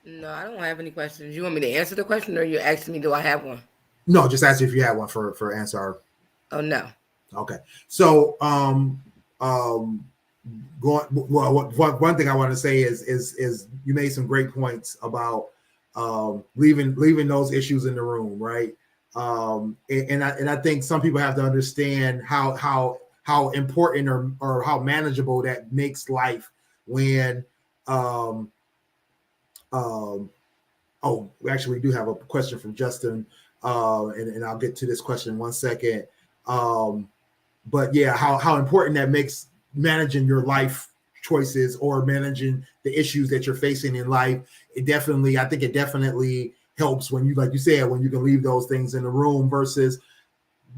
No, I don't have any questions. You want me to answer the question, or you asking me, do I have one? No, just ask if you had one for answer. Oh no. Okay. So going well, one thing I want to say is you made some great points about leaving those issues in the room, right? And I think some people have to understand how important or how manageable that makes life when um oh, actually we do have a question from Justin, and I'll get to this question in 1 second. But yeah, how important that makes managing your life choices or managing the issues that you're facing in life. I think it definitely helps when you, like you said, when you can leave those things in the room versus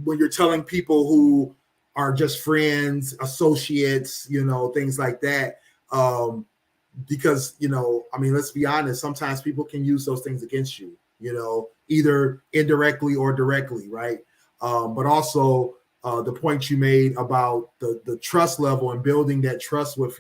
when you're telling people who are just friends, associates, things like that. Because, I mean, let's be honest, sometimes people can use those things against you, either indirectly or directly, right? But also, the point you made about the trust level and building that trust with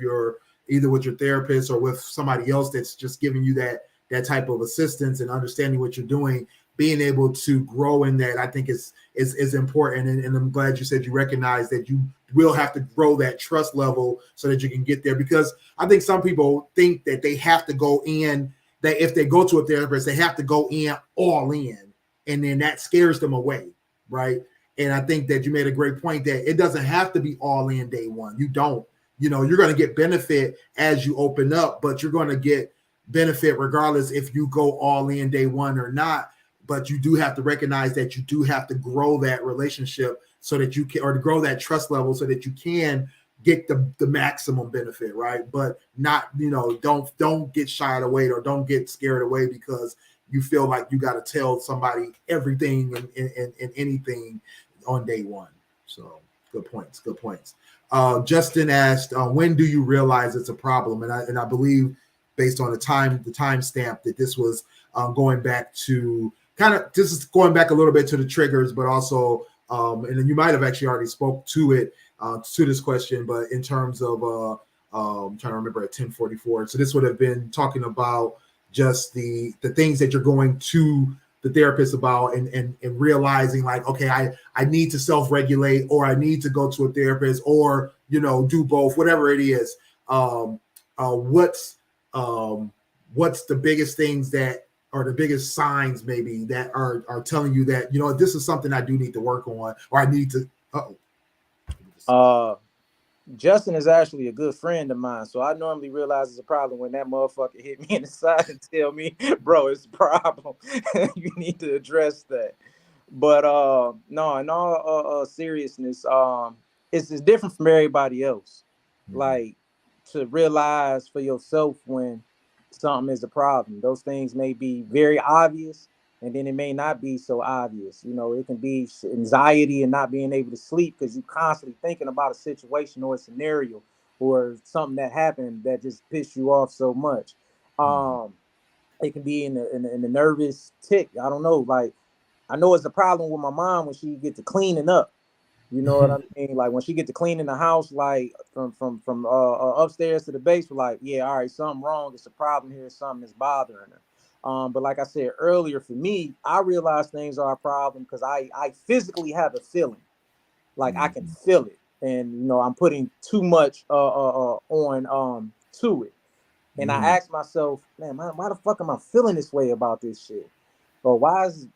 either with your therapist or with somebody else that's just giving you that type of assistance and understanding what you're doing, being able to grow in that, I think is important. And I'm glad you said you recognize that you will have to grow that trust level so that you can get there. Because I think some people think that they have to go in, that if they go to a therapist, they have to go in all in, and then that scares them away, right? And I think that you made a great point that it doesn't have to be all in day one. You don't, you're going to get benefit as you open up, but you're going to get benefit regardless if you go all in day one or not. But you do have to recognize that you do have to grow that relationship so that you can, or to grow that trust level so that you can get the maximum benefit, right? But not, don't get shied away or don't get scared away because you feel like you got to tell somebody everything and anything on day one. So good points. Justin asked, when do you realize it's a problem? And I believe based on the time stamp that this was going back to this is going back a little bit to the triggers, but also, and then you might have actually already spoke to it, to this question, but in terms of, I'm trying to remember at 10:44. So this would have been talking about just the things that you're going to the therapist about and realizing like, okay, I need to self-regulate, or I need to go to a therapist, or, do both, whatever it is. What's the biggest things that, or the biggest signs maybe that are telling you that, this is something I do need to work on, or I need to, Justin is actually a good friend of mine, so I normally realize it's a problem when that motherfucker hit me in the side and tell me, bro, it's a problem. You need to address that. But no, in all seriousness, it's different from everybody else. Like to realize for yourself when something is a problem. Those things may be very obvious, and then it may not be so obvious. You know, it can be anxiety and not being able to sleep because you're constantly thinking about a situation or a scenario or something that happened that just pissed you off so much. It can be in the nervous tick. I don't know. Like, I know it's a problem with my mom when she get to cleaning up. You know what I mean? Like when she get to cleaning the house, like from upstairs to the basement, like, yeah, all right, something wrong. It's a problem here. Something is bothering her. But like I said earlier, for me, I realize things are a problem because I physically have a feeling, like I can feel it, and you know I'm putting too much on to it, and I ask myself, man, why the fuck am I feeling this way about this shit? Or why is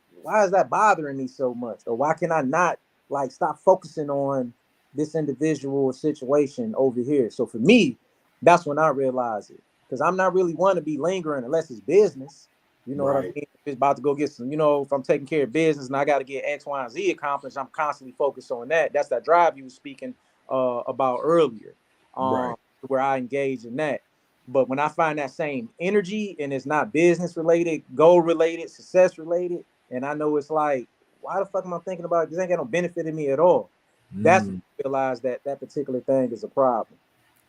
that bothering me so much? Or why can I not like stop focusing on this individual situation over here? So for me, that's when I realize it. Because I'm not really one to be lingering unless it's business. You know what I mean? If it's about to go get some, you know, if I'm taking care of business and I got to get X, Y, and Z accomplished, I'm constantly focused on that. That's that drive you were speaking about earlier, where I engage in that. But when I find that same energy and it's not business related, goal related, success related, and I know it's like, why the fuck am I thinking about it? This ain't got no benefit in me at all. That's when I realize that that particular thing is a problem.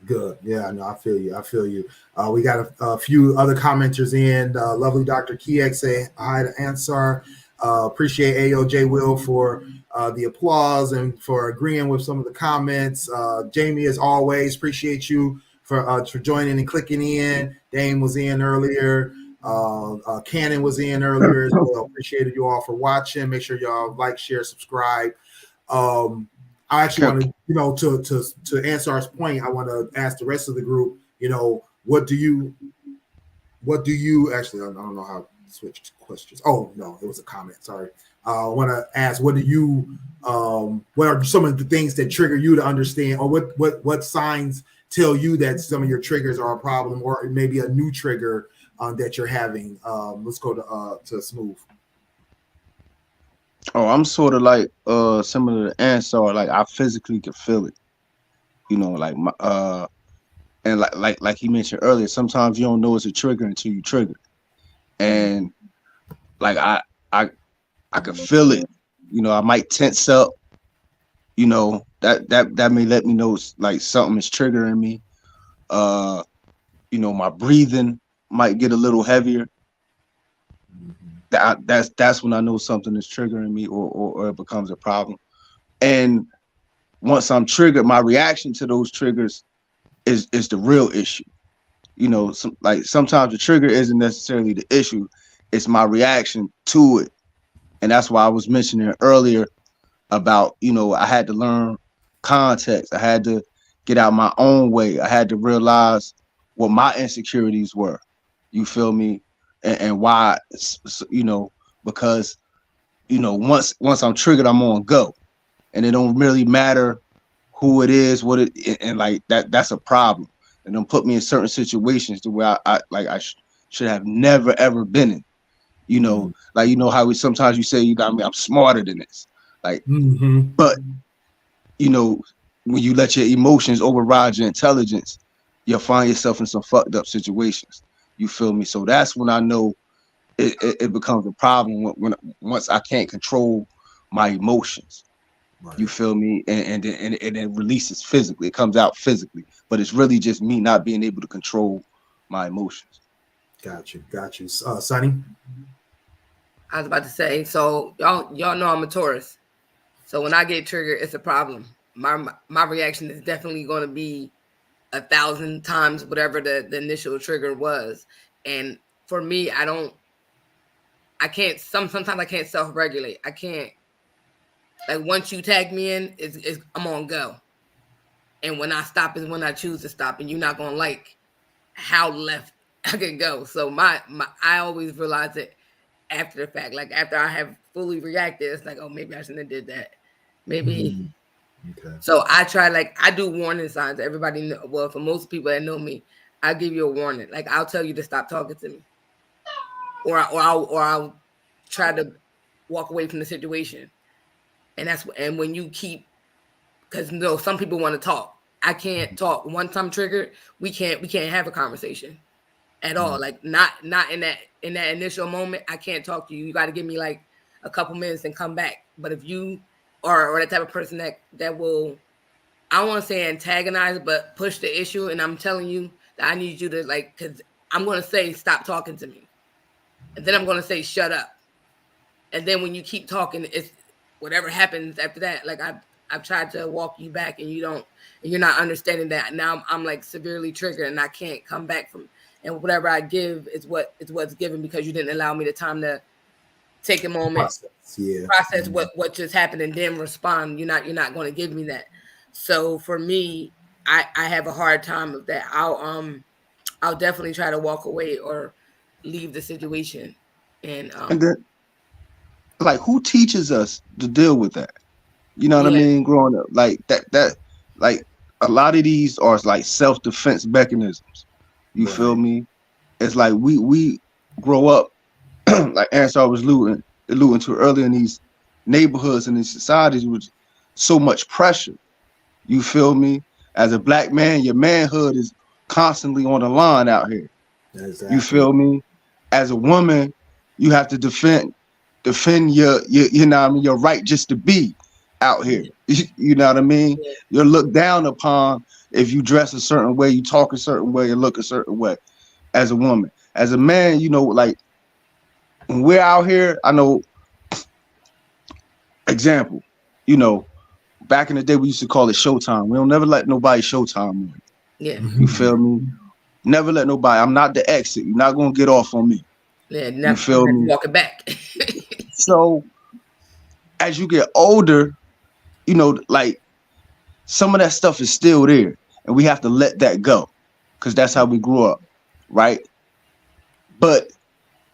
Good. Yeah, no, I feel you. I feel you. We got a few other commenters in. Lovely Dr. Kiek say hi to Ansar. Appreciate AOJ Will for the applause and for agreeing with some of the comments. Jamie, as always, appreciate you for joining and clicking in. Dame was in earlier. Cannon was in earlier as well. Appreciated you all for watching. Make sure y'all like, share, subscribe. I actually want to, you know, to answer our point, I want to ask the rest of the group, you know, what do you actually, I don't know how to switch questions. Oh, no, it was a comment. Sorry. I want to ask, what are some of the things that trigger you to understand, or what signs tell you that some of your triggers are a problem, or maybe a new trigger that you're having? Let's go to Smooth. Oh, I'm sort of like similar to Ansar. Like I physically can feel it, you know. Like my and like he mentioned earlier, sometimes you don't know it's a trigger until you trigger, and like I can feel it. You know, I might tense up. You know, that may let me know like something is triggering me. You know, my breathing might get a little heavier. That's when I know something is triggering me, or it becomes a problem. And once I'm triggered, my reaction to those triggers is the real issue. You know, like sometimes the trigger isn't necessarily the issue; it's my reaction to it. And that's why I was mentioning earlier about, you know, I had to learn context. I had to get out my own way. I had to realize what my insecurities were. You feel me? And why, you know, because, you know, once I'm triggered, I'm on go. And it don't really matter who it is, what it, and like that's a problem. And don't put me in certain situations to where I should have never ever been in. You know, like, you know how sometimes you say, you got me, I'm smarter than this. Like, but you know, when you let your emotions override your intelligence, you'll find yourself in some fucked up situations. You feel me? So that's when I know it becomes a problem when once I can't control my emotions. Right. You feel me? And it releases physically. It comes out physically, but it's really just me not being able to control my emotions. Got you. Sonny? I was about to say, so y'all know I'm a Taurus. So when I get triggered, it's a problem. My reaction is definitely going to be 1,000 times whatever the initial trigger was. And for me, sometimes I can't self-regulate. I can't, like, once you tag me in, I'm on go. And when I stop is when I choose to stop, and you're not going to like how left I can go. So I always realize it after the fact, like after I have fully reacted, it's like, oh, maybe I shouldn't have did that. Maybe. Okay. So I try, like, I do warning signs. Everybody know, well, for most people that know me, I give you a warning. Like, I'll tell you to stop talking to me, or I'll try to walk away from the situation. And when you keep, because some people want to talk, I can't talk. Once I'm triggered, we can't have a conversation at all. Like not in that initial moment, I can't talk to you. You got to give me like a couple minutes and come back. But if you are that type of person that will, I don't want to say antagonize, but push the issue, and I'm telling you that I need you to like, because I'm going to say stop talking to me, and then I'm going to say shut up, and then when you keep talking, it's whatever happens after that. Like I've tried to walk you back, and you're not understanding that. Now I'm like severely triggered, and I can't come back from. And whatever I give is what's given, because you didn't allow me the time to take a moment, process what just happened, and then respond. You're not going to give me that. So for me, I have a hard time with that. I'll definitely try to walk away or leave the situation. And then, like, who teaches us to deal with that? You know what I mean? Growing up, like that, like a lot of these are like self-defense mechanisms. You feel me? It's like we grow up, like Ansar was alluding to earlier, in these neighborhoods and these societies with so much pressure. You feel me? As a black man, your manhood is constantly on the line out here. Exactly. You feel me? As a woman, you have to defend your you know what I mean, your right just to be out here. You know what I mean? Yeah. You're looked down upon if you dress a certain way, you talk a certain way, and look a certain way as a woman. As a man, you know, like when we're out here, I know, example, you know, back in the day we used to call it showtime. We don't never let nobody showtime on. Yeah. You feel me? Never let nobody. I'm not the exit. You're not gonna get off on me. Yeah, you feel me? Walking back. So as you get older, you know, like some of that stuff is still there, and we have to let that go, because that's how we grew up, right? But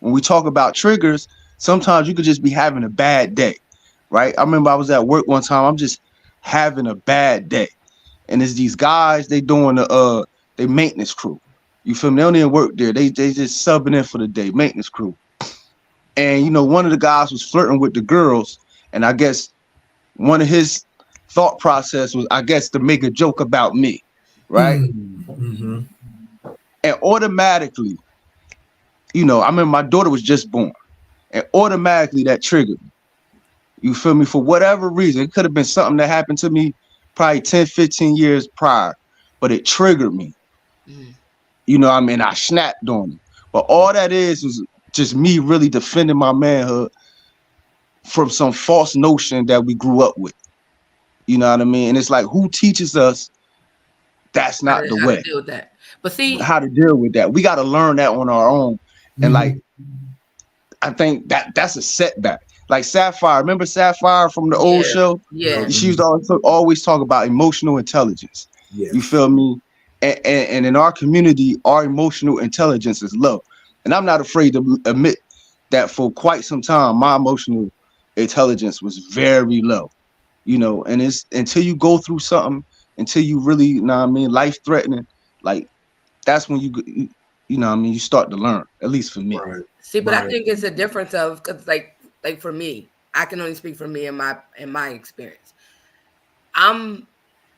when we talk about triggers, sometimes you could just be having a bad day, right? I remember I was at work one time. I'm just having a bad day, and it's these guys. They doing they maintenance crew. You feel me? They don't even work there. They just subbing in for the day, maintenance crew. And you know, one of the guys was flirting with the girls, and I guess one of his thought process was, I guess, to make a joke about me, right? Mm-hmm. And automatically, you know, I remember my daughter was just born, and automatically that triggered me. You feel me? For whatever reason, it could have been something that happened to me probably 10, 15 years prior, but it triggered me. You know what I mean? I snapped on it. But all that is just me really defending my manhood from some false notion that we grew up with. You know what I mean? And it's like, who teaches us that's not the way? How to deal with that. But see, how to deal with that. We got to learn that on our own. And like, I think that's a setback. Like Sapphire, remember Sapphire from the old show? Yeah. She used to always talk about emotional intelligence. Yes. You feel me? And in our community, our emotional intelligence is low. And I'm not afraid to admit that for quite some time, my emotional intelligence was very low. You know, and it's until you go through something, until you really, you know what I mean, life threatening, like that's when you know what I mean, you start to learn, at least for me. Right. See, but I think it's a difference of, because like for me, I can only speak for me and my experience. I'm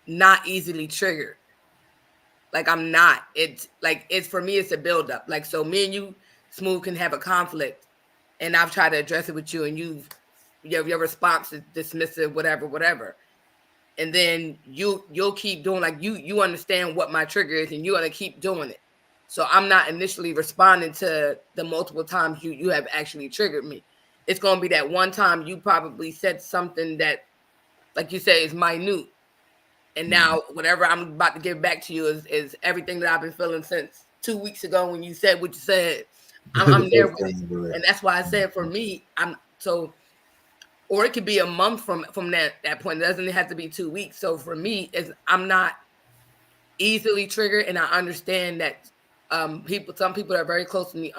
not easily triggered. Like I'm not. It's for me, it's a buildup. Like, so me and you, Smooth, can have a conflict, and I've tried to address it with you, and your response is dismissive, whatever. And then you'll keep doing, like, you understand what my trigger is, and you're gonna keep doing it. So I'm not initially responding to the multiple times you have actually triggered me. It's gonna be that one time you probably said something that, like you say, is minute. And now whatever I'm about to give back to you is everything that I've been feeling since 2 weeks ago when you said what you said. I'm there with it. And that's why I said, for me, or it could be a month from that point. It doesn't have to be 2 weeks. So for me, I'm not easily triggered, and I understand that some people that are very close to me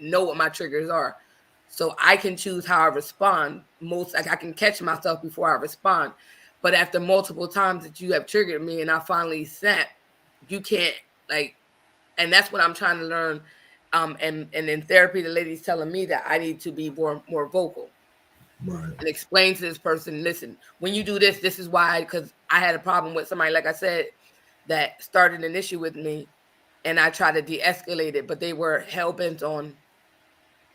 know what my triggers are. So I can choose how I respond. I can catch myself before I respond. But after multiple times that you have triggered me and I finally snap, you can't, like, and that's what I'm trying to learn. And in therapy, the lady's telling me that I need to be more vocal. Right. And explain to this person, listen, when you do this, this is why, because I had a problem with somebody, like I said, that started an issue with me, and I tried to de-escalate it, but they were hell-bent on,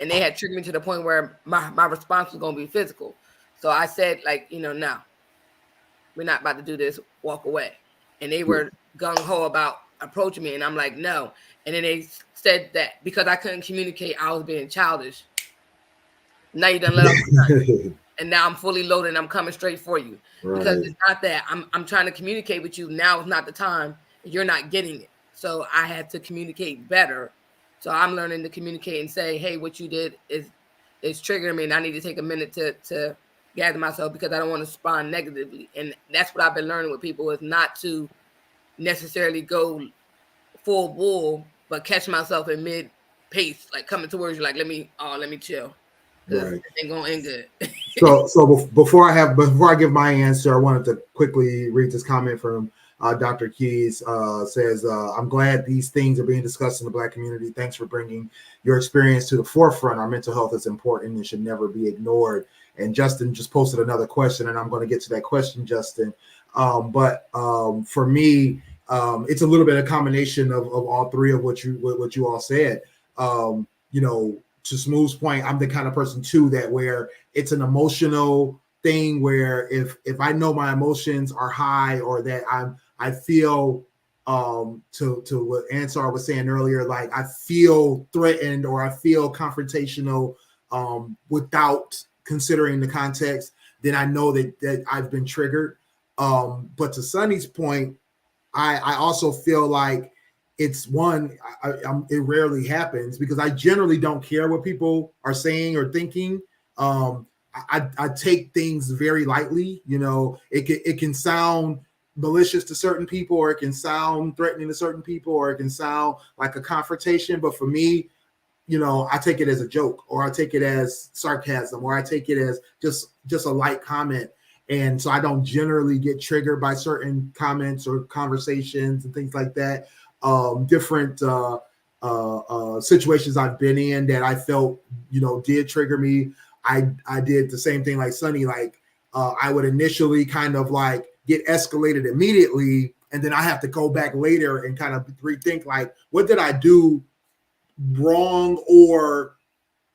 and they had triggered me to the point where my response was going to be physical. So I said, like, no, we're not about to do this, walk away. And they were gung-ho about approaching me, and I'm like, no. And then they said that because I couldn't communicate, I was being childish. Now you done let off my gun. And now I'm fully loaded and I'm coming straight for you. Right. Because it's not that. I'm trying to communicate with you. Now is not the time. You're not getting it. So I had to communicate better. So I'm learning to communicate and say, hey, what you did is triggering me, and I need to take a minute to gather myself because I don't want to respond negatively. And that's what I've been learning with people, is not to necessarily go full bull, but catch myself in mid pace, like coming towards you, like let me chill. Right. It ain't gonna end good. so before I give my answer, I wanted to quickly read this comment from Dr. Keys. Says, I'm glad these things are being discussed in the Black community. Thanks for bringing your experience to the forefront. Our mental health is important and should never be ignored. And Justin just posted another question, and I'm going to get to that question, Justin. But for me, it's a little bit of a combination of all three of what you all said. To Smooth's point, I'm the kind of person too that where it's an emotional thing where if I know my emotions are high, or that I feel to what Ansar was saying earlier, like I feel threatened or I feel confrontational without considering the context, then I know that I've been triggered. But to Sonny's point, I also feel like it's one, it rarely happens because I generally don't care what people are saying or thinking. I take things very lightly. It can sound malicious to certain people, or it can sound threatening to certain people, or it can sound like a confrontation. But for me, I take it as a joke, or I take it as sarcasm, or I take it as just a light comment. And so I don't generally get triggered by certain comments or conversations and things like that. Different situations I've been in that I felt, did trigger me. I did the same thing like Sonny, like I would initially kind of like get escalated immediately. And then I have to go back later and kind of rethink, like, what did I do wrong, or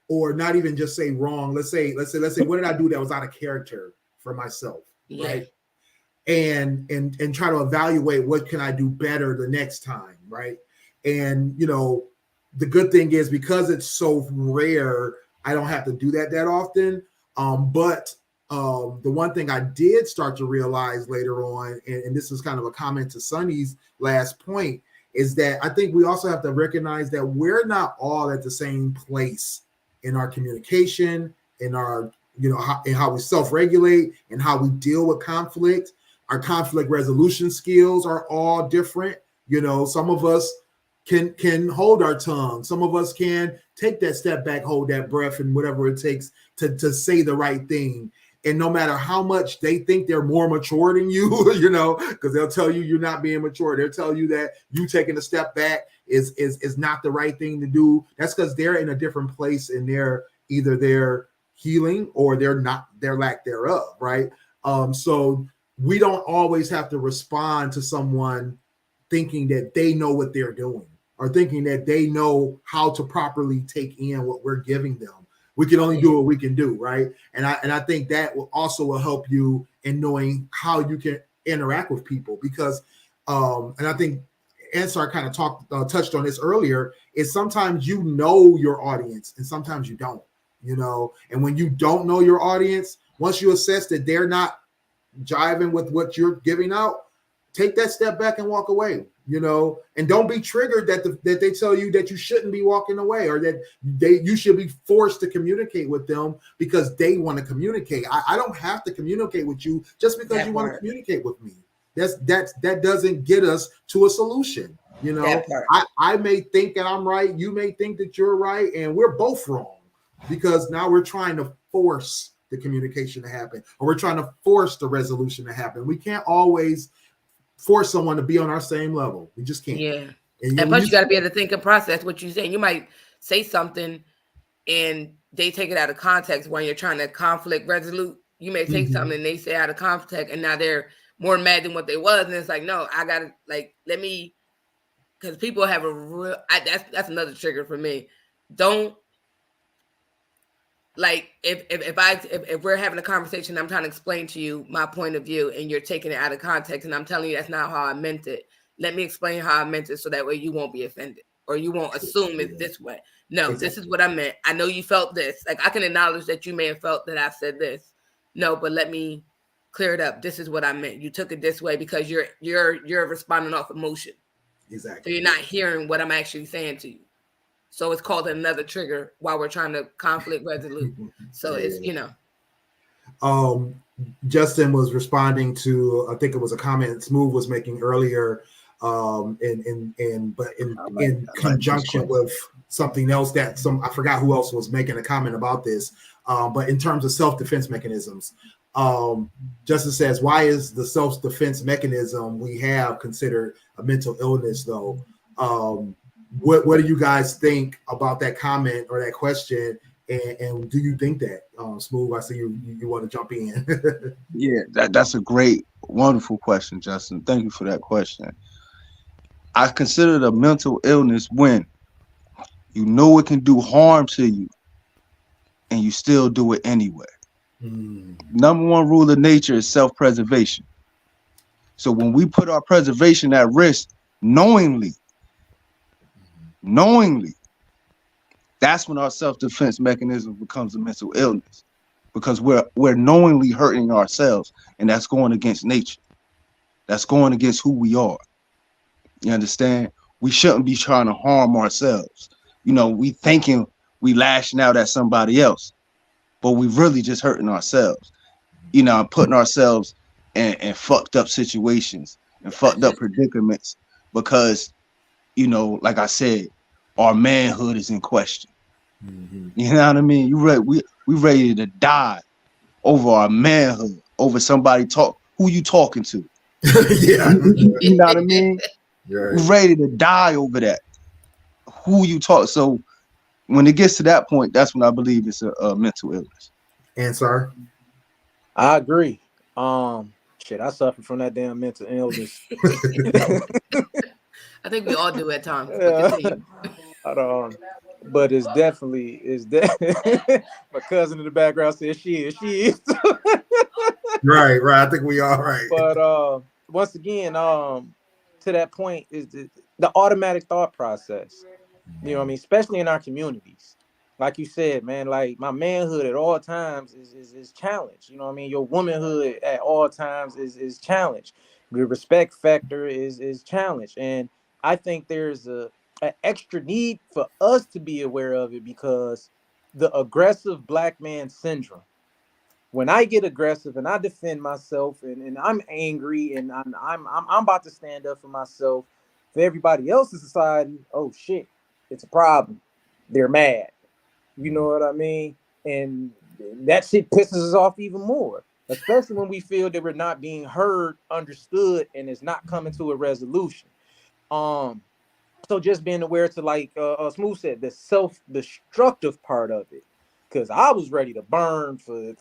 not even just say wrong. Let's say, what did I do that was out of character for myself? Yeah. Right. And try to evaluate what can I do better the next time, right? And the good thing is, because it's so rare, I don't have to do that often. But the one thing I did start to realize later on, and this is kind of a comment to Sonny's last point, is that I think we also have to recognize that we're not all at the same place in our communication, in our in how we self-regulate, and how we deal with conflict. Our conflict resolution skills are all different. Some of us can hold our tongue. Some of us can take that step back, hold that breath, and whatever it takes to say the right thing. And no matter how much they think they're more mature than you, because they'll tell you you're not being mature. They'll tell you that you taking a step back is not the right thing to do. That's because they're in a different place in either their healing or their lack thereof, right? So we don't always have to respond to someone thinking that they know what they're doing, or thinking that they know how to properly take in what we're giving them. We can only do what we can do, right? And I think that will help you in knowing how you can interact with people, because and I think Ansar kind of touched on this earlier, is sometimes your audience and sometimes you don't, and when you don't know your audience, once you assess that they're not jiving with what you're giving out, take that step back and walk away, and don't be triggered that they tell you that you shouldn't be walking away, or that you should be forced to communicate with them because they want to communicate. I don't have to communicate with you just because you want to communicate with me. That doesn't get us to a solution. I may think that I'm right, you may think that you're right, and we're both wrong, because now we're trying to force the communication to happen, or we're trying to force the resolution to happen. We can't always force someone to be on our same level. We just can't. Yeah. And plus you got to be able to think and process what you're saying. You might say something and they take it out of context when you're trying to conflict resolute. You may take something and they say out of context, and now they're more mad than what they was. And it's like, no, I gotta like let me, because people have a real. That's another trigger for me. Don't like if we're having a conversation, I'm trying to explain to you my point of view, and you're taking it out of context, and I'm telling you that's not how I meant it. Let me explain how I meant it, so that way you won't be offended or you won't assume it's this way. No, this is what I meant. I know you felt this. Like I can acknowledge that you may have felt that I've said this. No, but let me clear it up. This is what I meant. You took it this way because you're responding off emotion. Exactly. So you're not hearing what I'm actually saying to you. So it's called another trigger while we're trying to conflict resolute. So it's, you know. Justin was responding to, I think it was a comment Smooth was making earlier, in conjunction with something else that I forgot who else was making a comment about this. But in terms of self-defense mechanisms, Justin says, why is the self-defense mechanism we have considered a mental illness though? What do you guys think about that comment or that question? And do you think that, Smooth? I see you want to jump in. Yeah, that's a great, wonderful question, Justin. Thank you for that question. I consider it a mental illness when you know it can do harm to you and you still do it anyway. Number one rule of nature is self-preservation. So when we put our preservation at risk knowingly, that's when our self-defense mechanism becomes a mental illness, because we're knowingly hurting ourselves, and that's going against nature. That's going against who we are. You understand? We shouldn't be trying to harm ourselves. You know, we thinking we lashing out at somebody else, but we really just hurting ourselves. You know, putting ourselves in fucked up situations and fucked up predicaments because, you know, like I said, our manhood is in question. You know what I mean? We ready to die over our manhood, over somebody who you talking to. Yeah. You know what I mean? Right. We're ready to die over that. Who you talk. So when it gets to that point, that's when I believe it's a mental illness. Answer. I agree. Shit, I suffer from that damn mental illness. I think we all do at times. But it's definitely my cousin in the background says she is. Right. I think we are right. But once again, to that point is the automatic thought process. You know what I mean? Especially in our communities. Like you said, man, like my manhood at all times is challenged. You know what I mean? Your womanhood at all times is challenged. The respect factor is challenged. And I think there's an extra need for us to be aware of it, because the aggressive black man syndrome. When I get aggressive and I defend myself and I'm angry and I'm about to stand up for myself, for everybody else in society, oh shit, it's a problem. They're mad. You know what I mean? And that shit pisses us off even more, especially when we feel that we're not being heard, understood, and it's not coming to a resolution. So just being aware to, like Smooth said, the self-destructive part of it. Because I was ready to burn for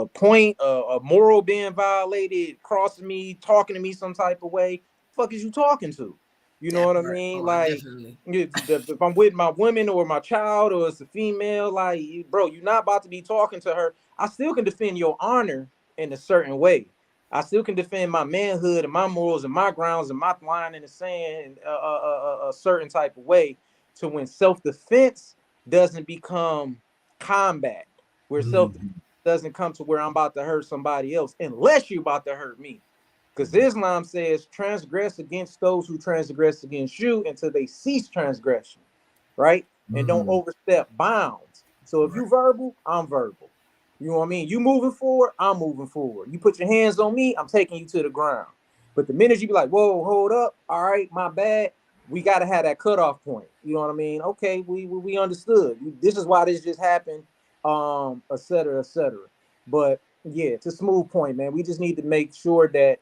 a point, a moral being violated, crossing me, talking to me some type of way. The fuck is you talking to? You know what I mean? Like, if I'm with my woman or my child or it's a female, like, bro, you're not about to be talking to her. I still can defend your honor in a certain way. I still can defend my manhood and my morals and my grounds and my line in the sand a certain type of way, to when self-defense doesn't become combat, where self doesn't come to where I'm about to hurt somebody else, unless you're about to hurt me. Because Islam says transgress against those who transgress against you until they cease transgression, right? And don't overstep bounds. So if you verbal, I'm verbal. You know what I mean? You moving forward, I'm moving forward. You put your hands on me, I'm taking you to the ground. But the minute you be like, whoa, hold up, all right, my bad, we got to have that cutoff point. You know what I mean? Okay, we understood. This is why this just happened, et cetera, et cetera. But yeah, it's a Smooth point, man. We just need to make sure that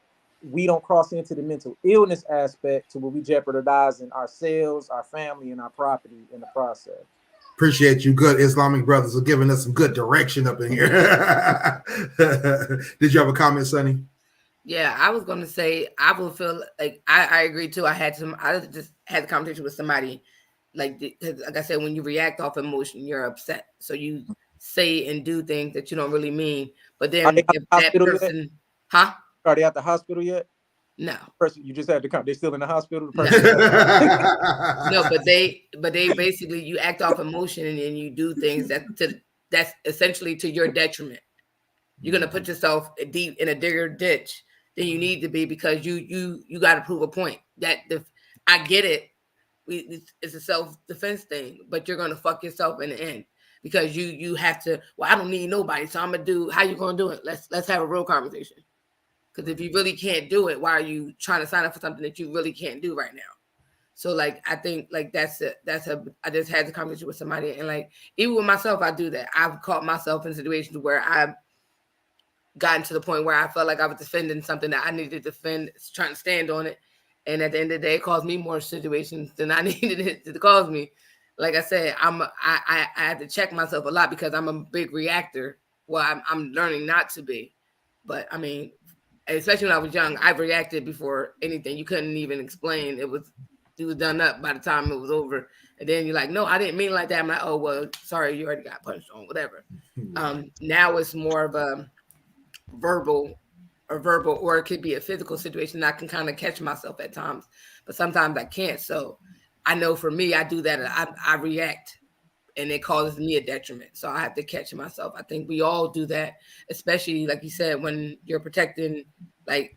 we don't cross into the mental illness aspect to where we jeopardizing ourselves, our family, and our property in the process. Appreciate you, good Islamic brothers, for giving us some good direction up in here. Did you have a comment, Sonny? Yeah, I was gonna say I will feel like I agree too. I just had a conversation with somebody like like I said, when you react off emotion, you're upset, so you say and do things that you don't really mean. But Are they then at if the that hospital yet? person, huh? Are they at the hospital yet? No, Person you just had to come. They're still in the hospital. The no, person. no. But they basically you act off emotion and then you do things that's essentially to your detriment. You're gonna put yourself deep in a bigger ditch than you need to be because you got to prove a point. I get it. It's a self defense thing, but you're gonna fuck yourself in the end because you have to. Well, I don't need nobody, so I'm gonna do. How you gonna do it? Let's have a real conversation. Because if you really can't do it, why are you trying to sign up for something that you really can't do right now? So like I think like that's a I just had the conversation with somebody and like even with myself I do that. I've caught myself in situations where I've gotten to the point where I felt like I was defending something that I needed to defend, trying to stand on it. And at the end of the day, it caused me more situations than I needed it to cause me. Like I said, I had to check myself a lot because I'm a big reactor. Well, I'm learning not to be, but I mean, especially when I was young, I reacted before anything. You couldn't even explain. It was done up by the time it was over. And then you're like, no, I didn't mean it like that. I'm like, oh well, sorry, you already got punched on, whatever. Now it's more of a verbal or it could be a physical situation. I can kind of catch myself at times, but sometimes I can't. So I know for me, I do that. I react and it causes me a detriment. So I have to catch myself. I think we all do that, especially like you said, when you're protecting like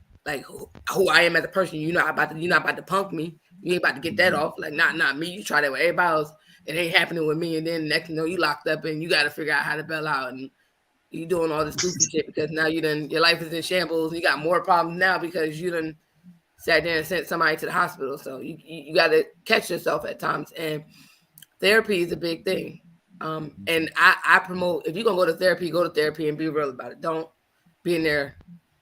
who I am as a person. You're not about to punk me. You ain't about to get that off. Like not me. You try that with everybody else. It ain't happening with me. And then next you know you locked up and you got to figure out how to bail out and you doing all this goofy shit because now your life is in shambles. And you got more problems now because you done sat there and sent somebody to the hospital. So you got to catch yourself at times. And therapy is a big thing. And I promote if you're gonna go to therapy and be real about it. Don't be in there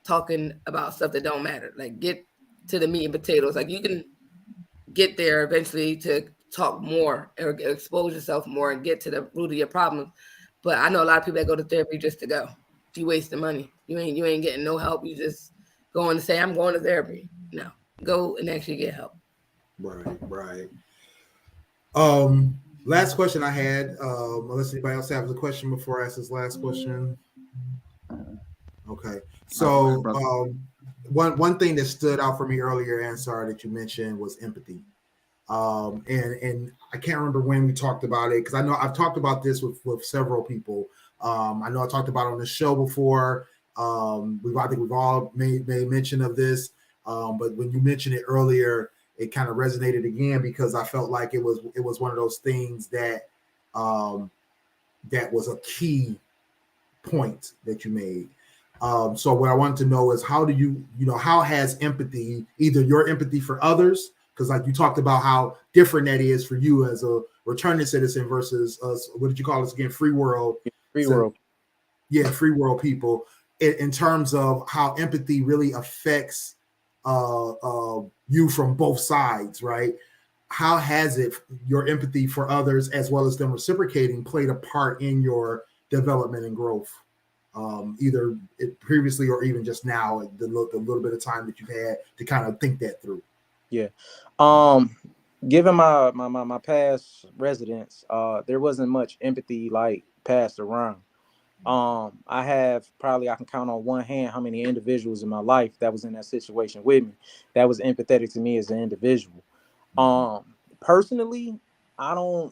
talking about stuff that don't matter. Like get to the meat and potatoes. Like you can get there eventually to talk more or expose yourself more and get to the root of your problems. But I know a lot of people that go to therapy just to go. You wasting money. You ain't getting no help. You just going to say I'm going to therapy. No, go and actually get help. Right. Last question I had. Unless anybody else has a question before I ask this last question. Okay. So one thing that stood out for me earlier, Ansar, that you mentioned was empathy. And I can't remember when we talked about it because I know I've talked about this with several people. I know I talked about it on the show before. I think we've all made mention of this. But when you mentioned it earlier, it kind of resonated again because I felt like it was one of those things that that was a key point that you made. So what I wanted to know is how do how has empathy, either your empathy for others, because like you talked about how different that is for you as a returning citizen versus us, what did you call us again? Free world. Free world. Yeah, free world people. In terms of how empathy really affects you from both sides, right? How has your empathy for others as well as them reciprocating played a part in your development and growth? Either previously or even just now, the little bit of time that you've had to kind of think that through. Yeah. Given my past residence, there wasn't much empathy like passed around. I can count on one hand how many individuals in my life that was in that situation with me that was empathetic to me as an individual. Personally, I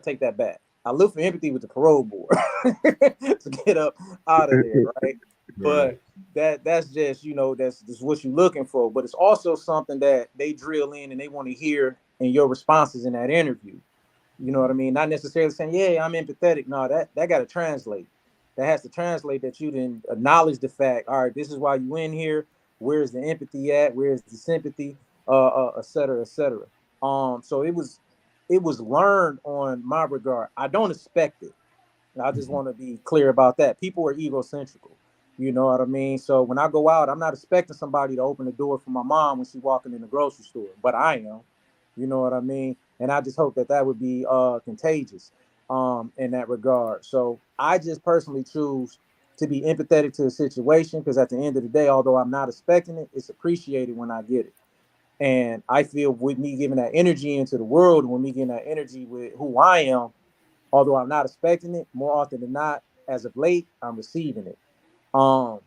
take that back. I look for empathy with the parole board to get up out of there, right? But that's just that's what you're looking for. But it's also something that they drill in and they want to hear in your responses in that interview. You know what I mean? Not necessarily saying, "Yeah, I'm empathetic." No, that got to translate. That has to translate that you didn't acknowledge the fact. All right, this is why you in here. Where's the empathy at? Where's the sympathy? Et cetera, et cetera. So it was learned on my regard. I don't expect it. I just want to be clear about that. People are egocentrical. You know what I mean? So when I go out, I'm not expecting somebody to open the door for my mom when she's walking in the grocery store, but I am. You know what I mean? And I just hope that would be contagious in that regard. So I just personally choose to be empathetic to a situation, because at the end of the day, although I'm not expecting it, it's appreciated when I get it. And I feel with me giving that energy into the world, when me giving that energy with who I am, although I'm not expecting it, more often than not, as of late, I'm receiving it. Um,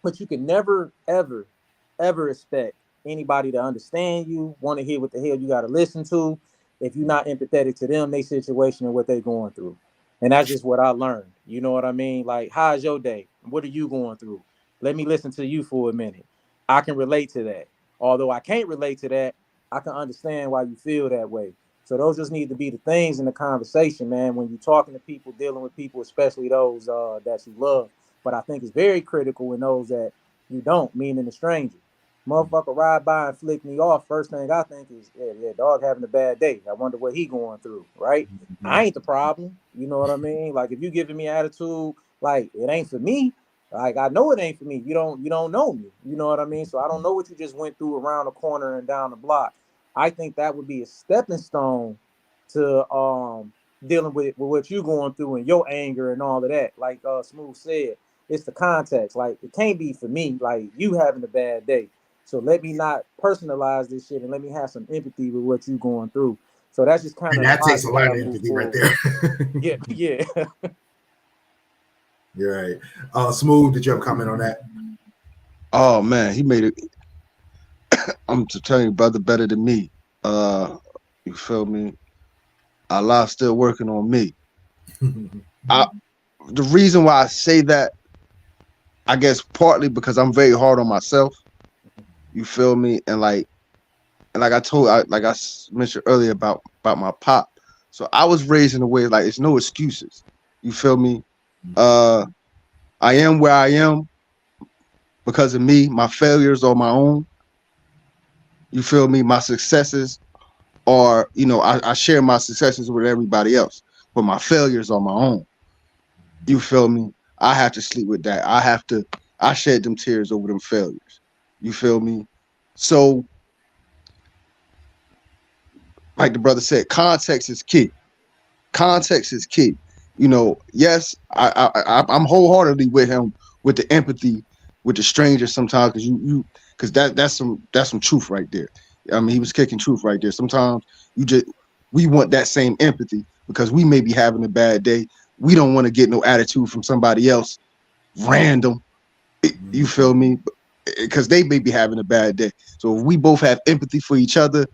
but you can never, ever, ever expect anybody to understand you, want to hear what the hell you got to listen to, if you're not empathetic to them, their situation, and what they're going through. And that's just what I learned. You know what I mean? Like, how's your day? What are you going through? Let me listen to you for a minute. I can relate to that. Although I can't relate to that, I can understand why you feel that way. So those just need to be the things in the conversation, man. When you're talking to people, dealing with people, especially those that you love. But I think it's very critical in those that you don't, meaning the stranger. Motherfucker ride by and flick me off. First thing I think is, yeah, yeah, dog having a bad day. I wonder what he going through, right? I ain't the problem. You know what I mean? Like if you giving me attitude, like it ain't for me. Like I know it ain't for me. You don't know me. You know what I mean? So I don't know what you just went through around the corner and down the block. I think that would be a stepping stone to dealing with what you going through and your anger and all of that. Like Smooth said, it's the context. Like it can't be for me. Like you having a bad day. So let me not personalize this shit and let me have some empathy with what you going through. So that's just kind And of the that takes a logic that lot I of move empathy right forward there. with. Yeah, yeah. You're right. Smooth, did you have a comment on that? Oh man, he made it. I'm to tell you, brother, better than me. You feel me? Allah still working on me. I the reason why I say that, I guess partly because I'm very hard on myself. You feel me? And like I mentioned earlier about my pop. So I was raised in a way like it's no excuses. You feel me? Uh, I am where I am because of me. My failures are my own. You feel me? My successes are, I share my successes with everybody else, but my failures are my own. You feel me? I have to sleep with that. I shed them tears over them failures. You feel me? So, like the brother said, context is key. Context is key. Yes, I'm wholeheartedly with him with the empathy with the stranger sometimes because that's some truth right there. I mean, he was kicking truth right there. Sometimes we want that same empathy because we may be having a bad day. We don't want to get no attitude from somebody else random. You feel me? Because they may be having a bad day. So if we both have empathy for each other,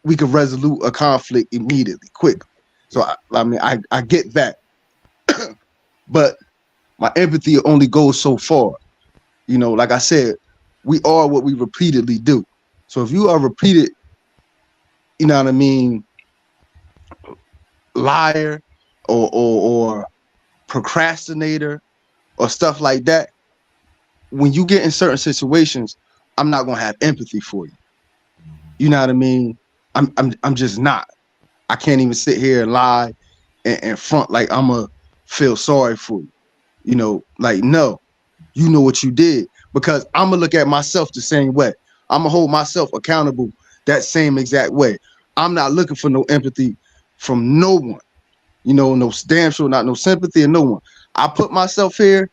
we can resolve a conflict immediately, quick. So I get that, but my empathy only goes so far. Like I said, we are what we repeatedly do. So if you are repeated, you know what I mean, liar or procrastinator or stuff like that, when you get in certain situations, I'm not gonna have empathy for you. You know what I mean? I'm just not. I can't even sit here and lie and front like I'm gonna feel sorry for you. Like no, you know what you did because I'm gonna look at myself the same way. I'm gonna hold myself accountable that same exact way. I'm not looking for no empathy from no one. No damn sure not no sympathy and no one. I put myself here.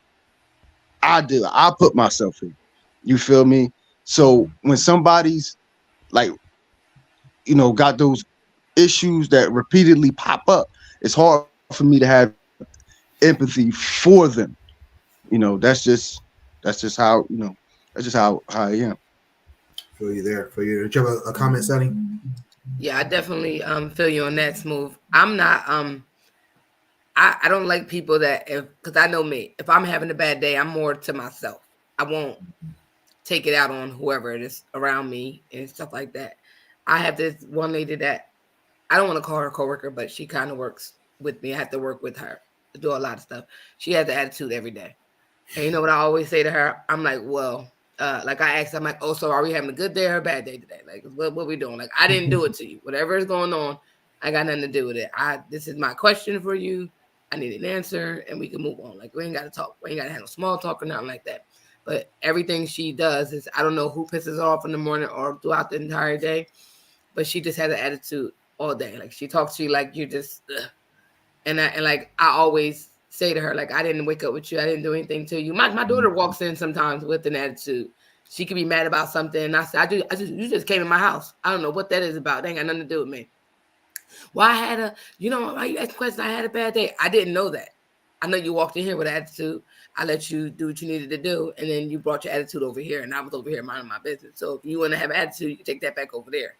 I put myself here. You feel me? So when somebody's like, got those issues that repeatedly pop up, it's hard for me to have empathy for them. That's just how, that's just how I am. Feel you there. Feel you. Did you have a comment, Sonny? Yeah, I definitely feel you on that, Smooth. I'm not I don't like people that because I know me. If I'm having a bad day, I'm more to myself. I won't take it out on whoever it is around me and stuff like that. I have this one lady that I don't want to call her a coworker, but she kind of works with me. I have to work with her to do a lot of stuff. She has the attitude every day. And you know what I always say to her? I'm like, well, like I asked, I'm like, oh, so are we having a good day or a bad day today? Like, what we doing? Like, I didn't do it to you. Whatever is going on, I got nothing to do with it. This is my question for you. I need an answer, and we can move on. Like, we ain't got to talk. We ain't got to handle small talk or nothing like that. But everything she does is, I don't know who pisses her off in the morning or throughout the entire day, but she just has an attitude all day. Like, she talks to you like you're just, ugh. And like I always say to her, like, I didn't wake up with you. I didn't do anything to you. My daughter walks in sometimes with an attitude. She could be mad about something. And I said, you just came in my house. I don't know what that is about. They ain't got nothing to do with me. Well, I had why you ask questions? I had a bad day. I didn't know that. I know you walked in here with an attitude. I let you do what you needed to do. And then you brought your attitude over here. And I was over here minding my business. So if you want to have attitude, you can take that back over there.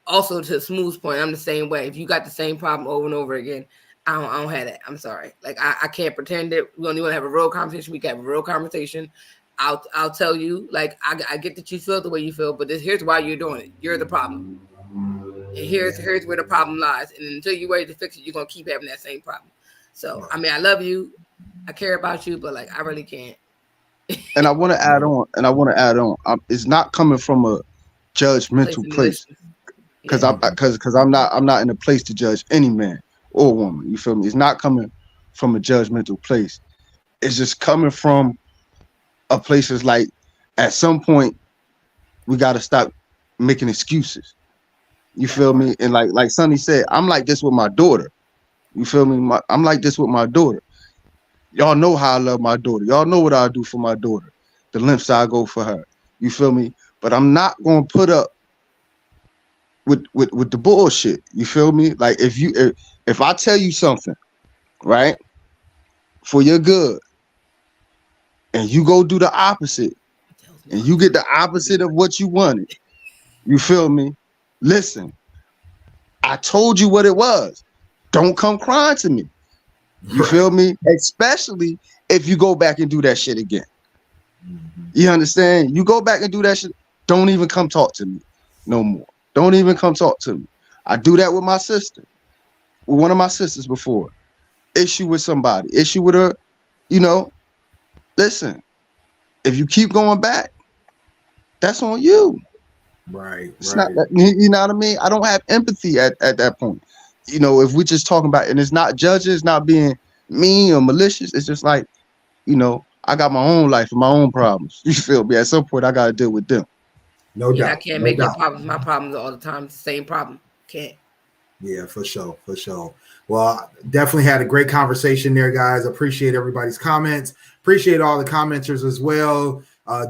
Also, to Smooth's point, I'm the same way. If you got the same problem over and over again, I don't have that. I'm sorry. Like, I can't pretend that we only want to have a real conversation. We can have a real conversation. I'll tell you, like, I get that you feel the way you feel, but here's why you're doing it. You're the problem. And here's where the problem lies. And until you're ready to fix it, you're going to keep having that same problem. So, I mean, I love you. I care about you, but, like, I really can't. And I want to add on. It's not coming from a judgmental place. Because I'm not in a place to judge any man or woman. You feel me? It's not coming from a judgmental place. It's just coming from a place that's like, at some point, we got to stop making excuses. You feel me? And like Sonny said, I'm like this with my daughter. You feel me? I'm like this with my daughter. Y'all know how I love my daughter. Y'all know what I do for my daughter. The lengths I go for her. You feel me? But I'm not going to put up with the bullshit. You feel me? Like, if I tell you something, right, for your good, and you go do the opposite, and you get the opposite of what you wanted, you feel me? Listen, I told you what it was. Don't come crying to me. You feel me? Especially if you go back and do that shit again. You understand? You go back and do that shit, don't even come talk to me no more. Don't even come talk to me. I do that with my sister, with one of my sisters before. Issue with somebody, issue with her, listen, if you keep going back, that's on you. Right. It's not that, you know what I mean? I don't have empathy at that point. If we're just talking about, and it's not judging, it's not being mean or malicious. It's just like, I got my own life and my own problems. You feel me? At some point, I got to deal with them. No doubt. I can't make your problems my problems all the time. It's the same problem. Can't. Yeah, for sure. Well, definitely had a great conversation there, guys. Appreciate everybody's comments. Appreciate all the commenters as well.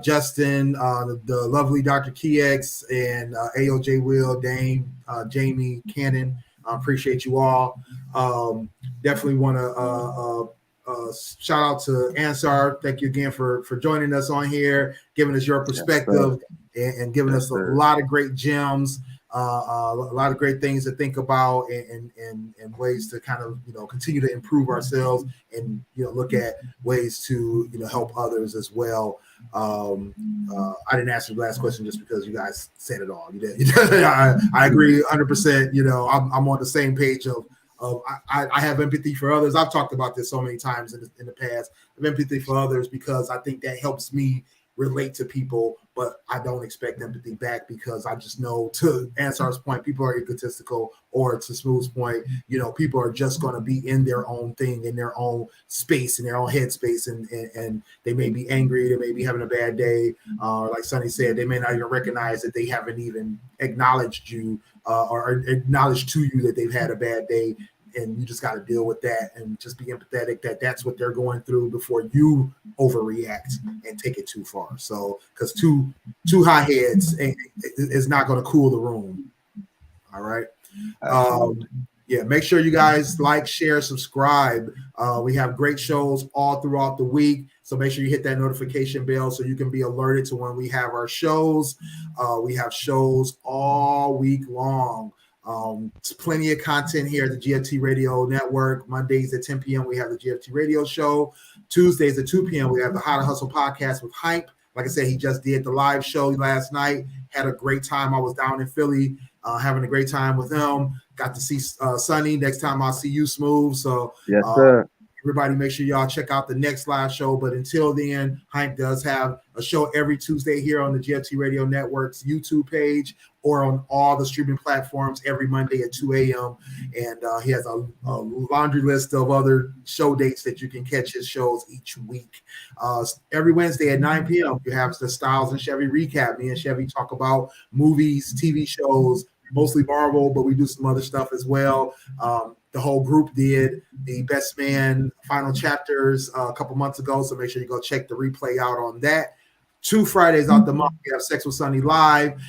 Justin, the lovely Dr. KX, and AOJ Will, Dame, Jamie, Cannon. Appreciate you all. Definitely want to shout out to Ansar. Thank you again for joining us on here, giving us your perspective, and giving us a lot of great gems. A lot of great things to think about and ways to kind of continue to improve ourselves and look at ways to help others as well. I didn't answer the last question just because you guys said it all. You did. I agree 100%. I'm on the same page of I have empathy for others. I've talked about this so many times in the past. I have empathy for others because I think that helps me relate to people, but I don't expect empathy back because I just know, to Ansar's point, people are egotistical, or to Smooth's point, people are just going to be in their own thing, in their own space, in their own headspace, and they may be angry, they may be having a bad day, like Sonny said, they may not even recognize that they haven't even acknowledged you or acknowledged to you that they've had a bad day. And you just got to deal with that and just be empathetic that that's what they're going through before you overreact and take it too far. So, because two high heads is not going to cool the room. All right. Yeah, make sure you guys like, share, subscribe. We have great shows all throughout the week. So make sure you hit that notification bell so you can be alerted to when we have our shows. We have shows all week long. Plenty of content here at the GFT Radio Network. Mondays at 10 p.m. we have the GFT Radio Show. Tuesdays at 2 p.m. we have the How to Hustle podcast with Hype. Like I said, he just did the live show last night. Had a great time. I was down in Philly having a great time with him. Got to see Sonny. Next time I'll see you, Smooth. So yes, sir. Everybody, make sure y'all check out the next live show. But until then, Hype does have a show every Tuesday here on the GFT Radio Network's YouTube page or on all the streaming platforms every Monday at 2 a.m. And he has a laundry list of other show dates that you can catch his shows each week. Every Wednesday at 9 p.m., you have the Styles and Chevy recap. Me and Chevy talk about movies, TV shows, mostly Marvel, but we do some other stuff as well. The whole group did the Best Man final chapters a couple months ago, so make sure you go check the replay out on that. 2 Fridays out the month, we have Sex with Sunny Live.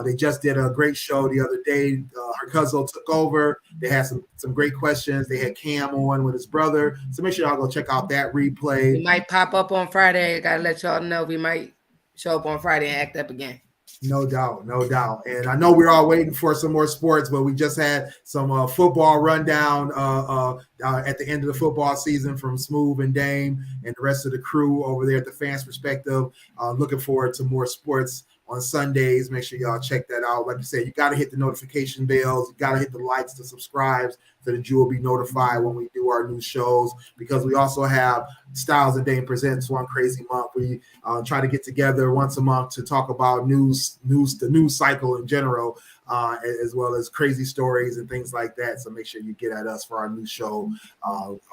They just did a great show the other day. Her cousin took over. They had some great questions. They had Cam on with his brother. So make sure y'all go check out that replay. We might pop up on Friday. I gotta let y'all know we might show up on Friday and act up again. No doubt, no doubt. And I know we're all waiting for some more sports, but we just had some football rundown at the end of the football season from Smooth and Dame and the rest of the crew over there at the Fans Perspective. Looking forward to more sports on Sundays. Make sure y'all check that out. Like you said, you got to hit the notification bells. You got to hit the likes, the subscribes, so that you will be notified when we do our new shows, because we also have Styles and Dame Presents One Crazy Month. We try to get together once a month to talk about the news cycle in general, as well as crazy stories and things like that. So make sure you get at us for our new show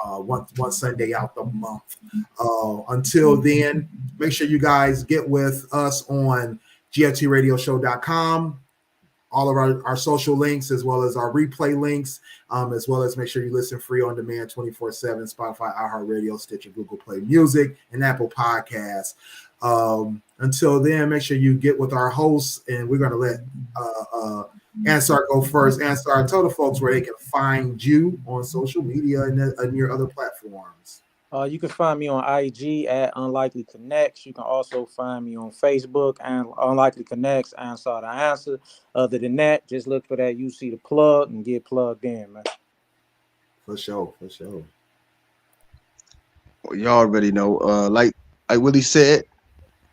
one Sunday out the month. Until then, make sure you guys get with us on GFTradioshow.com. All of our social links, as well as our replay links, as well as make sure you listen free on demand 24/7, Spotify, iHeartRadio, Stitcher, Google Play Music, and Apple Podcasts. Until then, make sure you get with our hosts, and we're going to let Ansar go first. Ansar, tell the folks where they can find you on social media and your other platforms. You can find me on IG at Unlikely Connects. You can also find me on Facebook and Unlikely Connects, Answer the Answer. Other than that, just look for that You See the Plug and get plugged in, man. For sure, for sure. Well, y'all already know. Like Willie said,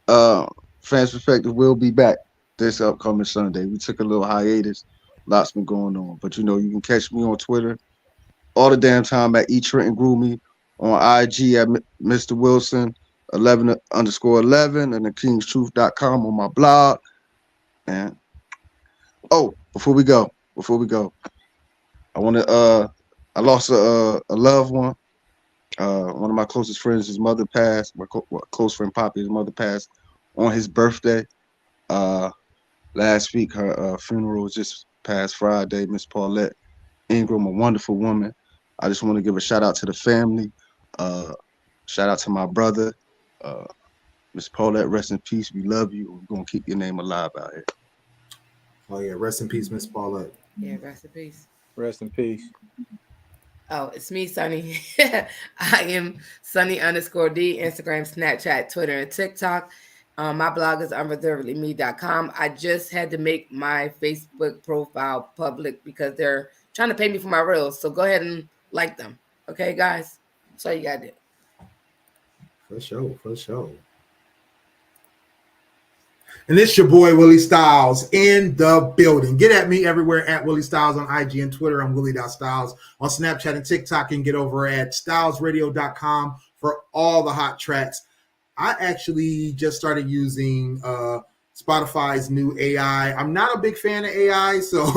Fans Perspective will be back this upcoming Sunday. We took a little hiatus. Lots been going on. But, you know, you can catch me on Twitter all the damn time at eTrenton on IG at Mr. Wilson 11_11 and thekingstruth.com on my blog. And before we go, I lost a loved one. One of my closest friends, his mother passed. My close friend Poppy, his mother passed on his birthday. Last week, her funeral was just past Friday. Miss Paulette Ingram, a wonderful woman. I just want to give a shout out to the family. Shout out to my brother, Miss Paulette. Rest in peace. We love you. We're gonna keep your name alive out here. Oh yeah, rest in peace, Miss Paulette. Yeah, rest in peace. Rest in peace. Oh, it's me, Sunny. I am Sunny_D, Instagram, Snapchat, Twitter, and TikTok. My blog is unreservedlyme.com. I just had to make my Facebook profile public because they're trying to pay me for my reels. So go ahead and like them. Okay, guys? That's all you got to do. For sure, for sure. And it's your boy, Willie Styles, in the building. Get at me everywhere at Willie Styles on IG and Twitter. I'm Willie.Styles. On Snapchat and TikTok, and get over at stylesradio.com for all the hot tracks. I actually just started using Spotify's new AI. I'm not a big fan of AI, so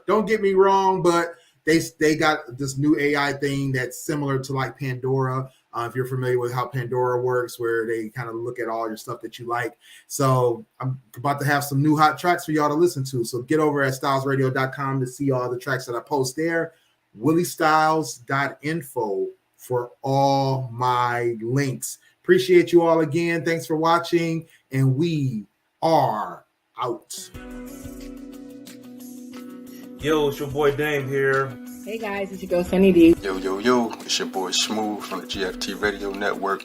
don't get me wrong, but they got this new AI thing that's similar to like Pandora. If you're familiar with how Pandora works, where they kind of look at all your stuff that you like. So I'm about to have some new hot tracks for y'all to listen to. So get over at stylesradio.com to see all the tracks that I post there. WillieStyles.info for all my links. Appreciate you all again. Thanks for watching. And we are out. Yo, it's your boy Dame here. Hey guys, it's your girl Sunny D. Yo, it's your boy Smooth from the GFT Radio Network.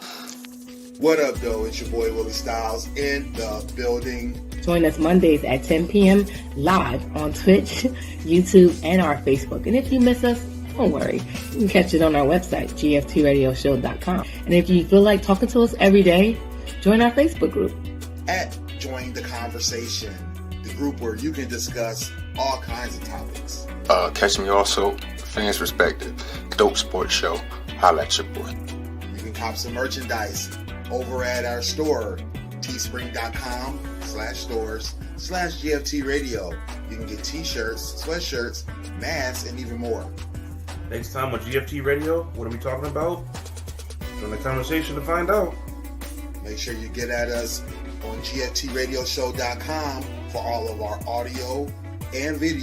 What up, though? It's your boy Willie Styles in the building. Join us Mondays at 10 p.m. live on Twitch, YouTube, and our Facebook. And if you miss us, don't worry. You can catch it on our website, GFTradioshow.com. And if you feel like talking to us every day, join our Facebook group. At Join the Conversation, the group where you can discuss all kinds of topics. Catch me also, Fans Perspective, Dope Sports Show. Holla at your boy. You can cop some merchandise over at our store, teespring.com/stores/GFT Radio. You can get t-shirts, sweatshirts, masks, and even more. Next time on GFT Radio, what are we talking about? Join the conversation to find out. Make sure you get at us on GFTradioshow.com for all of our audio and video